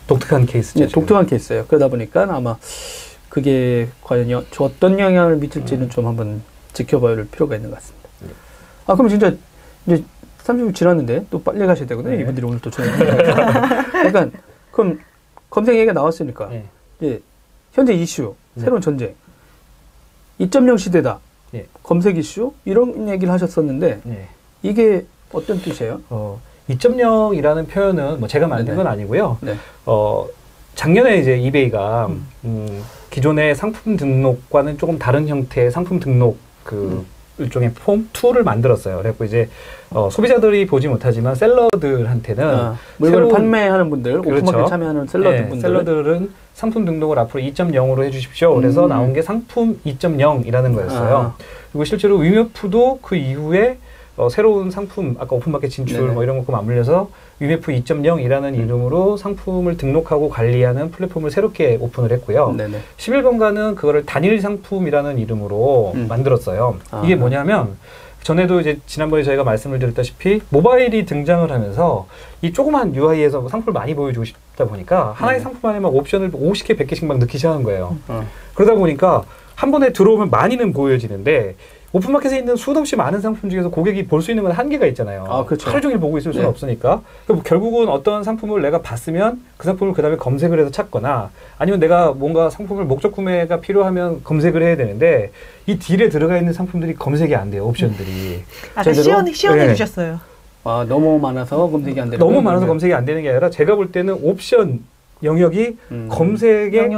독특한 케이스죠. 네, 독특한 케이스예요. 그러다 보니까 아마 그게 과연 어떤 영향을 미칠지는 좀 한번 지켜봐야 할 필요가 있는 것 같습니다. 그럼 진짜 이제 30분 지났는데 또 빨리 가셔야 되거든요. 네. 이분들이 오늘 또 저녁에. 그러니까 그럼 검색 얘기가 나왔으니까 이제 현재 이슈, 새로운 전쟁, 2.0 시대다, 검색 이슈 이런 얘기를 하셨었는데 이게 어떤 뜻이에요? 2.0이라는 표현은 뭐 제가 만든 건 아니고요. 작년에 이제 이베이가 기존의 상품 등록과는 조금 다른 형태의 상품 등록 일종의 폼 툴을 만들었어요. 그래서 이제 소비자들이 보지 못하지만 셀러들한테는 물건을 판매하는 분들, 그렇죠. 오픈마켓 참여하는 셀러들 셀러들은 상품 등록을 앞으로 2.0으로 해주십시오. 그래서 나온 게 상품 2.0이라는 거였어요. 그리고 실제로 위메프도 그 이후에 새로운 상품, 아까 오픈마켓 진출 뭐 이런 것과 맞물려서 위메프 2.0이라는 이름으로 상품을 등록하고 관리하는 플랫폼을 새롭게 오픈을 했고요. 11번가는 그거를 단일 상품이라는 이름으로 만들었어요. 이게 뭐냐면 전에도 이제 지난번에 저희가 말씀을 드렸다시피 모바일이 등장을 하면서 이 조그만 UI에서 상품을 많이 보여주고 싶다 보니까 하나의 상품 안에 막 옵션을 50개, 100개씩 막 넣기 시작한 거예요. 그러다 보니까 한 번에 들어오면 많이는 보여지는데 오픈마켓에 있는 수도 없이 많은 상품 중에서 고객이 볼 수 있는 건 한계가 있잖아요. 그렇죠. 하루 종일 보고 있을 수는 없으니까. 결국은 어떤 상품을 내가 봤으면 그 상품을 그 다음에 검색을 해서 찾거나 아니면 내가 뭔가 상품을 목적 구매가 필요하면 검색을 해야 되는데 이 딜에 들어가 있는 상품들이 검색이 안 돼요. 옵션들이. 아까 시연해 주셨어요. 너무 많아서 검색이 안 되는 너무 많아서 검색이 안 되는 게 아니라 제가 볼 때는 옵션 영역이 검색의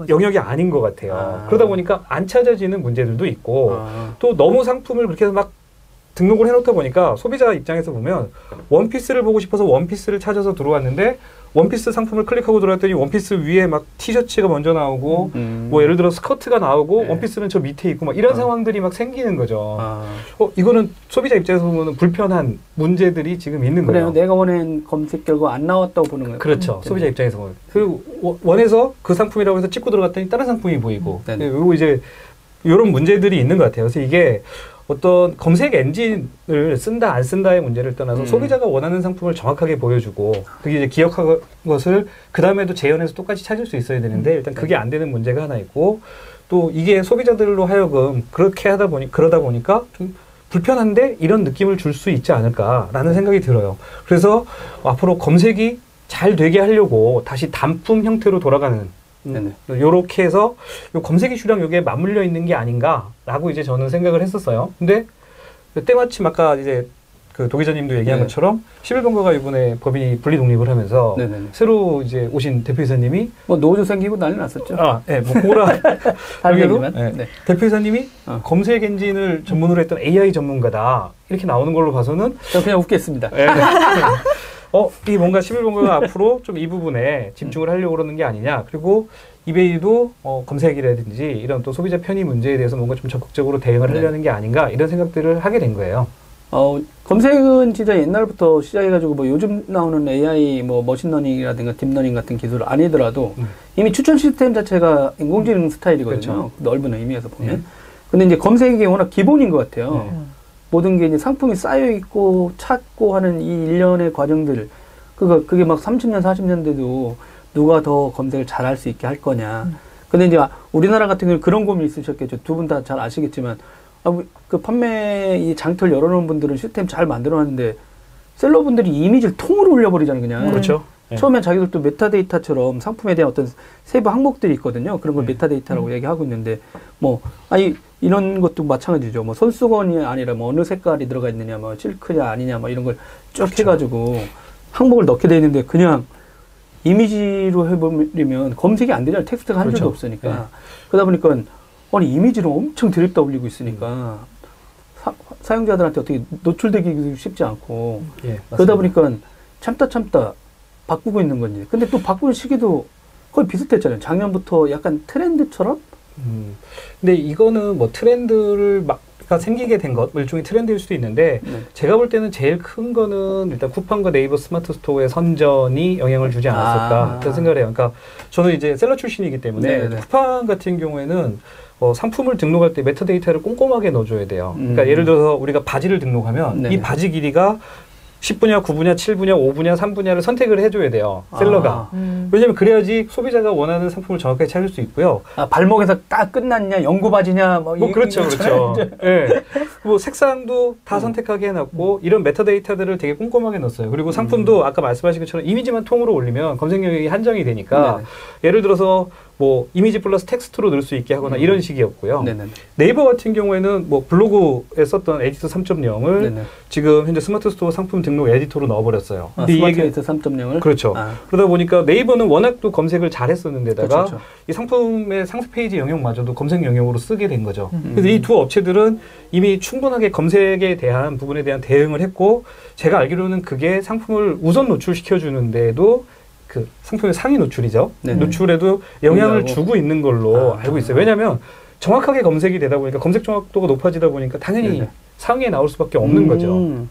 영역이 아닌 것 같아요. 그러다 보니까 안 찾아지는 문제들도 있고 또 너무 상품을 그렇게 해서 막 등록을 해놓다 보니까 소비자 입장에서 보면 원피스를 보고 싶어서 원피스를 찾아서 들어왔는데 원피스 상품을 클릭하고 들어왔더니 원피스 위에 막 티셔츠가 먼저 나오고 뭐 예를 들어 스커트가 나오고 원피스는 저 밑에 있고 막 이런 상황들이 막 생기는 거죠. 이거는 소비자 입장에서 보면 불편한 문제들이 지금 있는 거예요. 내가 원하는 검색 결과 안 나왔다고 보는 거예요. 그렇죠. 소비자 입장에서 보면. 그리고 원해서 그 상품이라고 해서 찍고 들어갔더니 다른 상품이 보이고. 그리고 이제 이런 문제들이 있는 것 같아요. 그래서 이게 어떤 검색 엔진을 쓴다 안 쓴다의 문제를 떠나서 소비자가 원하는 상품을 정확하게 보여주고 그게 이제 기억한 것을 그 다음에도 재현해서 똑같이 찾을 수 있어야 되는데 일단 그게 안 되는 문제가 하나 있고 또 이게 소비자들로 하여금 그렇게 그러다 보니까 좀 불편한데 이런 느낌을 줄 수 있지 않을까라는 생각이 들어요. 그래서 앞으로 검색이 잘 되게 하려고 다시 단품 형태로 돌아가는 요렇게 해서 요 검색 이슈랑 요게 맞물려 있는 게 아닌가라고 이제 저는 생각을 했었어요. 근데 때마침 아까 이제 그 도기자님도 얘기한 네. 것처럼 11번가가 이번에 법인이 분리 독립을 하면서 네네네. 새로 이제 오신 대표이사님이 뭐 노조 생기고 난리 났었죠. 네, 뭐 그거라 다른 여기도, 얘기만. 네. 네. 대표이사님이 검색 엔진을 전문으로 했던 AI 전문가다 이렇게 나오는 걸로 봐서는 저 그냥 웃겠습니다. 네. 이 뭔가 11번가가 앞으로 좀 이 부분에 집중을 하려고 그러는 게 아니냐. 그리고 이베이도 검색이라든지 이런 또 소비자 편의 문제에 대해서 뭔가 좀 적극적으로 대응을 하려는 게 아닌가 이런 생각들을 하게 된 거예요. 검색은 진짜 옛날부터 시작해가지고 뭐 요즘 나오는 AI 뭐 머신러닝이라든가 딥러닝 같은 기술 아니더라도 이미 추천 시스템 자체가 인공지능 스타일이거든요. 그렇죠. 넓은 의미에서 보면. 근데 이제 검색이 워낙 기본인 것 같아요. 모든 게 이제 상품이 쌓여 있고 찾고 하는 이 일련의 과정들, 그게 막 30년, 40년 돼도 누가 더 검색을 잘할 수 있게 할 거냐. 근데 이제 우리나라 같은 경우는 그런 고민이 있으셨겠죠. 두 분 다 잘 아시겠지만, 그 판매 이 장터를 열어놓은 분들은 시스템 잘 만들어놨는데 셀러분들이 이미지를 통으로 올려버리잖아요, 그냥. 그렇죠. 처음엔 자기들도 메타데이터처럼 상품에 대한 어떤 세부 항목들이 있거든요. 그런 걸 메타데이터라고 얘기하고 있는데, 이런 것도 마찬가지죠. 뭐 손수건이 아니라 뭐 어느 색깔이 들어가 있느냐, 뭐 실크냐 아니냐, 뭐 이런 걸 쭉 그렇죠. 해가지고 항목을 넣게 돼 있는데 그냥 이미지로 해버리면 검색이 안 되잖아요. 텍스트가 한 그렇죠. 줄도 없으니까. 그러다 보니까 이미지를 엄청 드립다 올리고 있으니까 사용자들한테 어떻게 노출되기 쉽지 않고 그러다 보니까 참다 바꾸고 있는 건지. 근데 또 바꾸는 시기도 거의 비슷했잖아요. 작년부터 약간 트렌드처럼? 근데 이거는 뭐 트렌드를 가 생기게 된 것, 일종의 트렌드일 수도 있는데 제가 볼 때는 제일 큰 거는 일단 쿠팡과 네이버 스마트 스토어의 선전이 영향을 주지 않았을까 그런 생각을 해요. 그러니까 저는 이제 셀러 출신이기 때문에 쿠팡 같은 경우에는 상품을 등록할 때 메타데이터를 꼼꼼하게 넣어줘야 돼요. 그러니까 예를 들어서 우리가 바지를 등록하면 이 바지 길이가 10분야, 9분야, 7분야, 5분야, 3분야를 선택을 해줘야 돼요. 셀러가. 왜냐면 그래야지 소비자가 원하는 상품을 정확하게 찾을 수 있고요. 발목에서 딱 끝났냐, 연구 바지냐, 그렇죠. 예. 뭐 색상도 다 선택하게 해놨고, 이런 메타데이터들을 되게 꼼꼼하게 넣었어요. 그리고 상품도 아까 말씀하신 것처럼 이미지만 통으로 올리면 검색 영역이 한정이 되니까, 예를 들어서 뭐 이미지 플러스 텍스트로 넣을 수 있게 하거나 이런 식이었고요. 네이버 같은 경우에는 뭐 블로그에 썼던 에디터 3.0을 지금 현재 스마트 스토어 상품 등록 에디터로 넣어버렸어요. 스마트 에디터 3.0을? 그렇죠. 그러다 보니까 네이버는 워낙 또 검색을 잘 했었는데다가 이 상품의 상세 페이지 영역마저도 검색 영역으로 쓰게 된 거죠. 그래서 이 두 업체들은 이미 충분하게 검색에 대한 부분에 대한 대응을 했고, 제가 알기로는 그게 상품을 우선 노출시켜주는데도 그 상품의 상위 노출이죠. 노출에도 영향을 주고 있는 걸로 알고 있어요. 왜냐하면 정확하게 검색이 되다 보니까 검색 정확도가 높아지다 보니까 당연히 상위에 나올 수밖에 없는 거죠.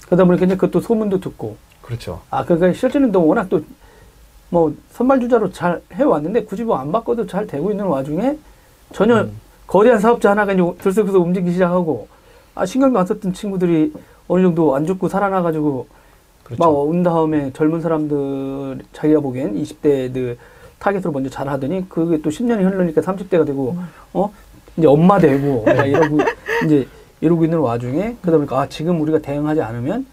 그러다 보니까 이제 그것도 소문도 듣고. 그렇죠. 그러니까 실제는 또 워낙 또 뭐 선발주자로 잘 해왔는데 굳이 뭐 안 바꿔도 잘 되고 있는 와중에 전혀 거대한 사업자 하나가 이제 들썩들썩 움직이기 시작하고 신경도 안 썼던 친구들이 어느 정도 안 죽고 살아나가지고 막 온 다음에 젊은 사람들 자기가 보기엔 20대들 타겟으로 먼저 잘 하더니 그게 또 10년이 흐르니까 30대가 되고 이제 엄마 되고 이러고 있는 와중에 그러다 보니까 지금 우리가 대응하지 않으면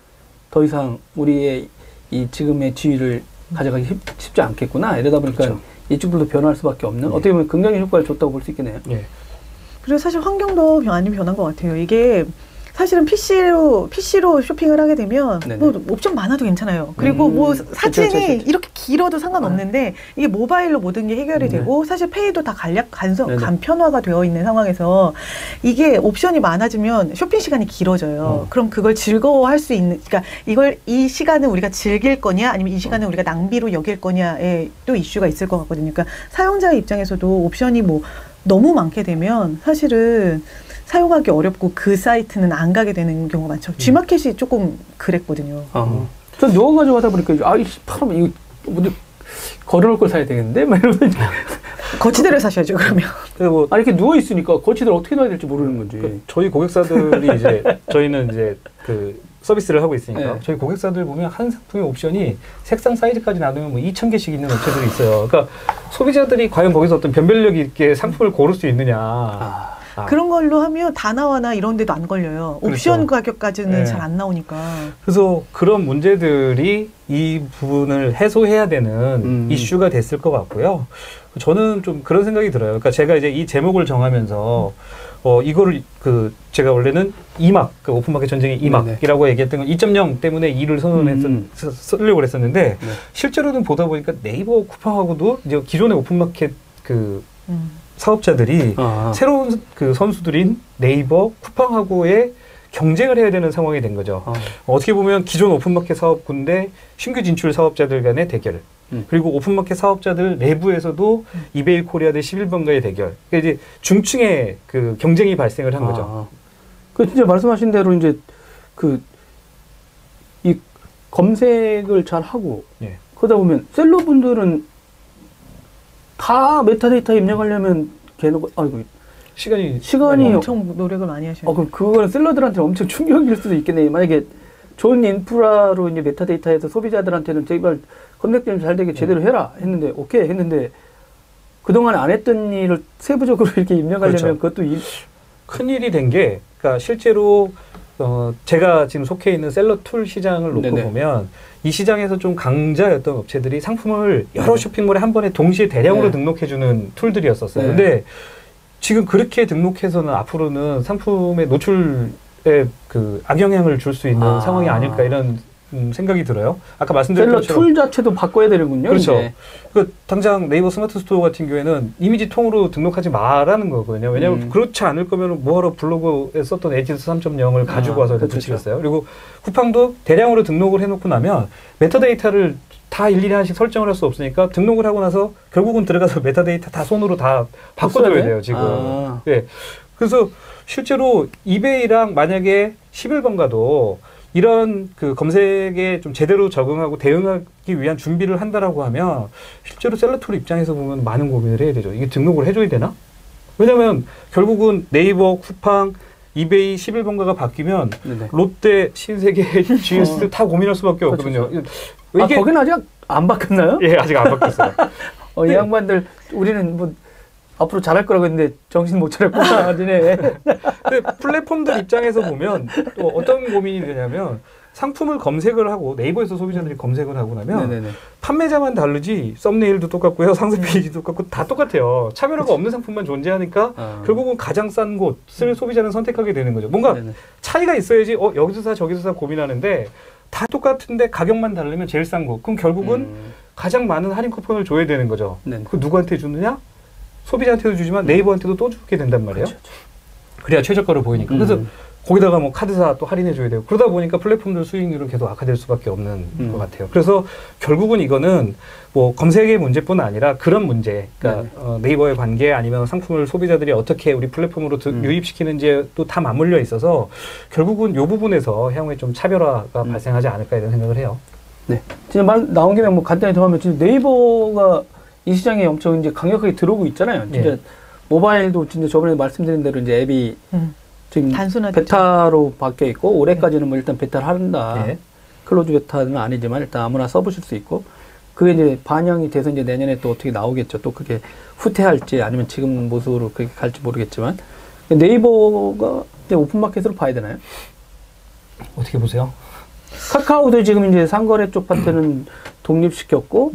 더 이상 우리의 이 지금의 지위를 가져가기 쉽지 않겠구나. 이러다 보니까 이쪽들도 변할 수밖에 없는 어떻게 보면 긍정의 효과를 줬다고 볼 수 있겠네요. 그리고 사실 환경도 많이 변한 것 같아요. 이게 사실은 PC로 쇼핑을 하게 되면 뭐 옵션 많아도 괜찮아요. 그리고 뭐 사진이 이렇게 길어도 상관없는데 이게 모바일로 모든 게 해결이 되고 사실 페이도 다 간편화가 되어 있는 상황에서 이게 옵션이 많아지면 쇼핑 시간이 길어져요. 그럼 그걸 즐거워할 수 있는, 그러니까 이 시간은 우리가 즐길 거냐 아니면 이 시간은 우리가 낭비로 여길 거냐에 또 이슈가 있을 것 같거든요. 그러니까 사용자의 입장에서도 옵션이 뭐 너무 많게 되면 사실은 사용하기 어렵고 그 사이트는 안 가게 되는 경우가 많죠. G마켓이 조금 그랬거든요. 전 누워가지고 하다 보니까 이거 걸어놓을 걸 사야 되겠는데? 막 이러면 거치대를 사셔야죠, 그러면. 뭐 이렇게 누워있으니까 거치대를 어떻게 놔야 될지 모르는 건지. 저희 고객사들이 저희는 이제 그 서비스를 하고 있으니까 저희 고객사들 보면 한 상품의 옵션이 색상 사이즈까지 나누면 뭐 2,000개씩 있는 업체들이 있어요. 그러니까 소비자들이 과연 거기서 어떤 변별력 있게 상품을 고를 수 있느냐. 그런 걸로 하면 다나와나 이런 데도 안 걸려요. 옵션 가격까지는 잘 안 나오니까. 그래서 그런 문제들이 이 부분을 해소해야 되는 이슈가 됐을 것 같고요. 저는 좀 그런 생각이 들어요. 그러니까 제가 이제 이 제목을 정하면서 이거를 제가 원래는 2막, 그 오픈마켓 전쟁의 2막이라고 얘기했던 건 2.0 때문에 2를 쓰려고 그랬었는데 실제로는 보다 보니까 네이버 쿠팡하고도 이제 기존의 오픈마켓 사업자들이 새로운 그 선수들인 네이버 쿠팡하고의 경쟁을 해야 되는 상황이 된 거죠. 어떻게 보면 기존 오픈마켓 사업군대 신규 진출 사업자들 간의 대결. 그리고 오픈마켓 사업자들 내부에서도 이베이 코리아 대 11번가의 대결. 그러니까 이제 중층의 그 경쟁이 발생을 한 거죠. 그 진짜 말씀하신 대로 이제 이 검색을 잘 하고 그러다 보면 셀러분들은 다 메타데이터 입력하려면 시간이 엄청 노력을 많이 하셔요. 그럼 그거는 셀러들한테 엄청 충격일 수도 있겠네요. 만약에 좋은 인프라로 이제 메타데이터에서 소비자들한테는 제발 검색 좀 잘 되게 제대로 해라 했는데 오케이 했는데 그동안 안 했던 일을 세부적으로 이렇게 입력하려면 그것도 큰 일이 된 게 그러니까 실제로 제가 지금 속해 있는 셀러 툴 시장을 놓고 보면 이 시장에서 좀 강자였던 업체들이 상품을 여러 쇼핑몰에 한 번에 동시에 대량으로 등록해주는 툴들이었었어요. 근데 지금 그렇게 등록해서는 앞으로는 상품의 노출에 그 악영향을 줄 수 있는 상황이 아닐까 이런 생각이 들어요. 아까 말씀드린 셀러 툴 자체도 바꿔야 되는군요. 그렇죠. 당장 네이버 스마트 스토어 같은 경우에는 이미지 통으로 등록하지 마라는 거거든요. 왜냐하면 그렇지 않을 거면 뭐하러 블로그에 썼던 에이티스 3.0을 가지고 와서 붙이겠어요. 그리고 쿠팡도 대량으로 등록을 해놓고 나면 메타데이터를 다 일일이 하나씩 설정을 할 수 없으니까 등록을 하고 나서 결국은 들어가서 메타데이터 다 손으로 다 바꿔줘야 돼요, 지금. 그래서 실제로 이베이랑 만약에 11번가도 이런 그 검색에 좀 제대로 적응하고 대응하기 위한 준비를 한다라고 하면 실제로 셀러툴 입장에서 보면 많은 고민을 해야 되죠. 이게 등록을 해줘야 되나? 왜냐면 결국은 네이버, 쿠팡, 이베이 11번가가 바뀌면 롯데, 신세계, GS 다 고민할 수밖에 없거든요. 이게 거기는 아직 안 바뀌었나요? 예, 아직 안 바뀌었어요. 이 양반들 우리는 뭐 앞으로 잘할 거라고 했는데 정신 못 차렸구나. 근데 플랫폼들 입장에서 보면 또 어떤 고민이 되냐면 상품을 검색을 하고 네이버에서 소비자들이 검색을 하고 나면 판매자만 다르지 썸네일도 똑같고요. 상세 페이지도 똑같고 다 똑같아요. 차별화가 없는 상품만 존재하니까 결국은 가장 싼 곳을 소비자는 선택하게 되는 거죠. 뭔가 차이가 있어야지 여기서 사 저기서 사 고민하는데 다 똑같은데 가격만 다르면 제일 싼 곳. 그럼 결국은 가장 많은 할인 쿠폰을 줘야 되는 거죠. 그 누구한테 주느냐? 소비자한테도 주지만 네이버한테도 또 주게 된단 말이에요. 그래야 최저가로 보이니까. 그래서 거기다가 뭐 카드사 또 할인해줘야 되고 그러다 보니까 플랫폼들 수익률은 계속 악화될 수밖에 없는 것 같아요. 그래서 결국은 이거는 뭐 검색의 문제뿐 아니라 그런 문제, 그러니까 네이버의 관계 아니면 상품을 소비자들이 어떻게 우리 플랫폼으로 유입시키는지도 다 맞물려 있어서 결국은 이 부분에서 향후에 좀 차별화가 발생하지 않을까 이런 생각을 해요. 네, 진짜 말 나온 김에 뭐 간단히 더 하면 진짜 네이버가 이 시장에 엄청 이제 강력하게 들어오고 있잖아요. 진짜 모바일도 진짜 저번에 말씀드린 대로 이제 앱이 지금 베타로 바뀌어 있고 올해까지는 뭐 일단 베타를 한다. 클로즈 베타는 아니지만 일단 아무나 써보실 수 있고 그게 이제 반영이 돼서 이제 내년에 또 어떻게 나오겠죠. 또 그게 후퇴할지 아니면 지금 모습으로 그렇게 갈지 모르겠지만 네이버가 이제 오픈마켓으로 봐야 되나요? 어떻게 보세요? 카카오도 지금 이제 상거래 쪽 파트는 독립시켰고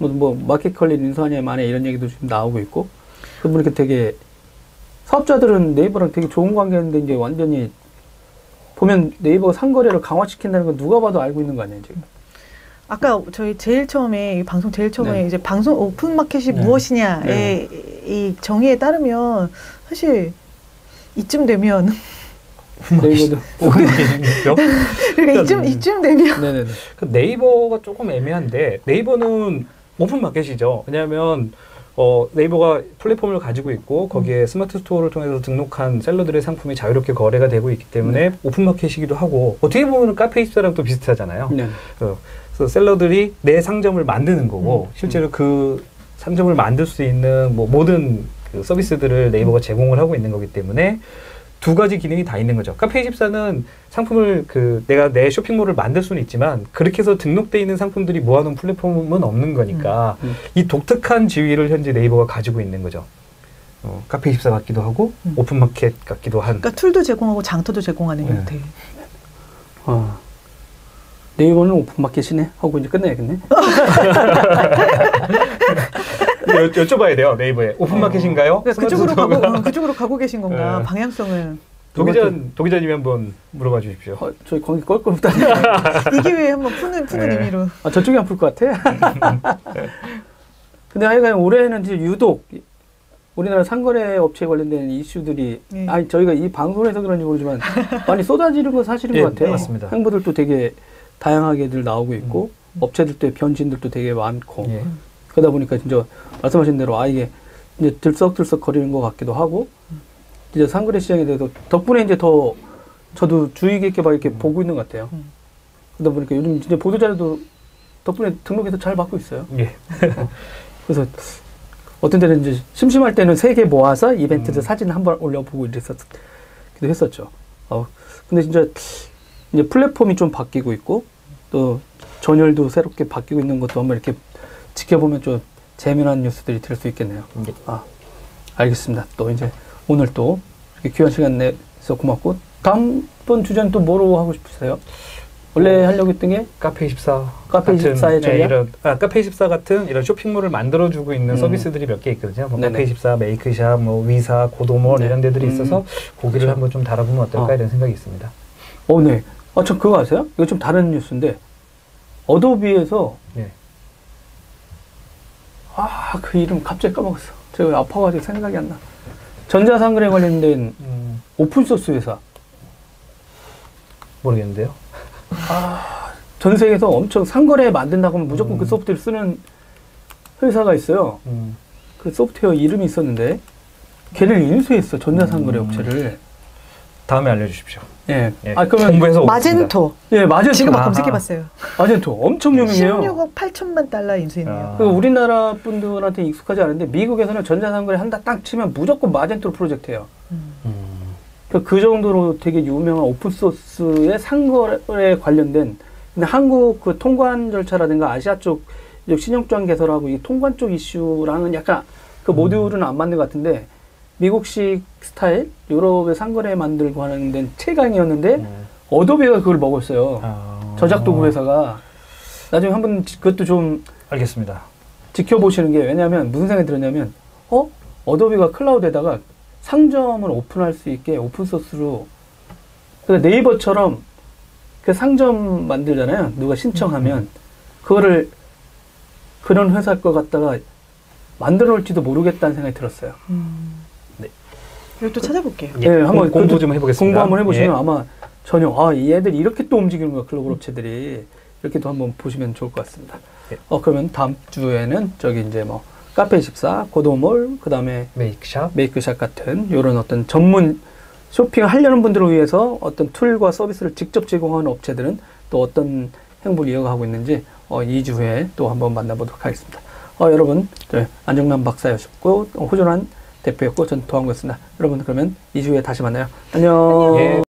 뭐 마켓컬리 인수하냐 마냐 이런 얘기도 지금 나오고 있고 그러니까 되게 사업자들은 네이버랑 되게 좋은 관계인데 이제 완전히 보면 네이버가 상거래를 강화시킨다는 건 누가 봐도 알고 있는 거 아니에요 지금? 아까 저희 제일 처음에 방송 제일 처음에 이제 방송 오픈 마켓이 무엇이냐의 이 정의에 따르면 사실 이쯤 되면 네이버도 그러니까 이쯤 되면 네이버가 조금 애매한데 네이버는 오픈 마켓이죠. 왜냐하면 네이버가 플랫폼을 가지고 있고 거기에 스마트 스토어를 통해서 등록한 셀러들의 상품이 자유롭게 거래가 되고 있기 때문에 오픈 마켓이기도 하고 어떻게 보면 카페24랑 또 비슷하잖아요. 그래서 셀러들이 내 상점을 만드는 거고 실제로 그 상점을 만들 수 있는 뭐 모든 그 서비스들을 네이버가 제공을 하고 있는 거기 때문에 두 가지 기능이 다 있는 거죠. 카페24는 상품을 내가 내 쇼핑몰을 만들 수는 있지만 그렇게 해서 등록돼 있는 상품들이 모아놓은 플랫폼은 없는 거니까 이 독특한 지위를 현재 네이버가 가지고 있는 거죠. 카페24 같기도 하고 오픈마켓 같기도 한. 그러니까 툴도 제공하고 장터도 제공하는 형태. 네이버는 오픈마켓이네 하고 이제 끝내야겠네. 여쭤봐야 돼요. 네이버에 오픈마켓인가요? 그러니까 그쪽으로 가고 계신 건가? 네. 방향성을. 도기자님이 한번 물어봐 주십시오. 저희 거기 껄끄럽다. 이 기회에 한번 푸는 의미로. 저쪽이 안 풀 것 같아. 근데 하여간 올해는 이제 유독 우리나라 상거래 업체에 관련된 이슈들이 아니 저희가 이 방송에서 그런지 모르지만 많이 쏟아지는 건 사실인 것 같아요. 맞습니다. 행보들도 되게 다양하게들 나오고 있고 업체들도 변진들도 되게 많고 그러다 보니까 진짜 말씀하신 대로 이게 이제 들썩들썩 거리는 것 같기도 하고 이제 상거래 시장에 대해서 덕분에 이제 더 저도 주의 깊게 이렇게 보고 있는 것 같아요. 그러다 보니까 요즘 이제 보도자료도 덕분에 등록해서 잘 받고 있어요. 예. 그래서 어떤 때는 이제 심심할 때는 3개 모아서 이벤트들 사진 한번 올려보고 이랬었기도 했었죠. 근데 진짜 이제 플랫폼이 좀 바뀌고 있고 또 전열도 새롭게 바뀌고 있는 것도 한번 이렇게 지켜보면 좀 재미난 뉴스들이 될 수 있겠네요. 알겠습니다. 또 이제 오늘 또 이렇게 귀한 시간 내서 고맙고 다음번 주제는 또 뭐로 하고 싶으세요? 원래 하려고 했던 게 카페24 카페24의 전략? 카페24 같은 이런 쇼핑몰을 만들어주고 있는 서비스들이 몇 개 있거든요. 뭐 카페24, 메이크샵, 뭐 위사, 고도몰 이런 데들이 있어서 거기를 그렇죠. 한번 좀 다뤄보면 어떨까 이런 생각이 있습니다. 네. 저 그거 아세요? 이거 좀 다른 뉴스인데 어도비에서 그 이름 갑자기 까먹었어. 제가 아파가지고 생각이 안 나. 전자상거래 관련된 오픈소스 회사. 모르겠는데요. 전 세계에서 엄청 상거래 만든다고 하면 무조건 그 소프트웨어를 쓰는 회사가 있어요. 그 소프트웨어 이름이 있었는데 걔를 인수했어. 전자상거래 업체를. 다음에 알려주십시오. 예. 그러면 공부해서 마젠토. 예, 마젠토. 지금 막 검색해봤어요. 마젠토 엄청 유명해요. 16억 8천만 달러 인수했네요. 우리나라 분들한테 익숙하지 않은데 미국에서는 전자상거래 한다 딱 치면 무조건 마젠토 프로젝트예요. 그 정도로 되게 유명한 오픈소스의 상거래 관련된 근데 한국 그 통관 절차라든가 아시아 쪽 신용장 개설하고 이 통관 쪽 이슈랑은 약간 그 모듈은 안 맞는 것 같은데 미국식 스타일 유럽의 상거래 만들고 하는 데는 최강이었는데 어도비가 그걸 먹었어요. 저작 도구 회사가 나중에 한번 그것도 좀 알겠습니다. 지켜보시는 게 왜냐하면 무슨 생각이 들었냐면 어도비가 클라우드에다가 상점을 오픈할 수 있게 오픈소스로 그러니까 네이버처럼 그 상점 만들잖아요. 누가 신청하면 그거를 그런 회사일 것 같다가 만들어 올지도 모르겠다는 생각이 들었어요. 이것도 찾아볼게요. 한번 공부 좀 해보겠습니다. 공부 한번 해보시면 아마 전혀 이 애들이 이렇게 또 움직이는 거야. 글로벌 업체들이 이렇게 또 한번 보시면 좋을 것 같습니다. 그러면 다음 주에는 저기 이제 뭐 카페24, 고도몰, 그 다음에 메이크샵 같은 이런 어떤 전문 쇼핑을 하려는 분들을 위해서 어떤 툴과 서비스를 직접 제공하는 업체들은 또 어떤 행보를 이어가고 있는지 2주 후에 또 한번 만나보도록 하겠습니다. 여러분, 안정남 박사였고 호준환 대표였고 전 도항구였습니다. 여러분 그러면 2주 후에 다시 만나요. 안녕.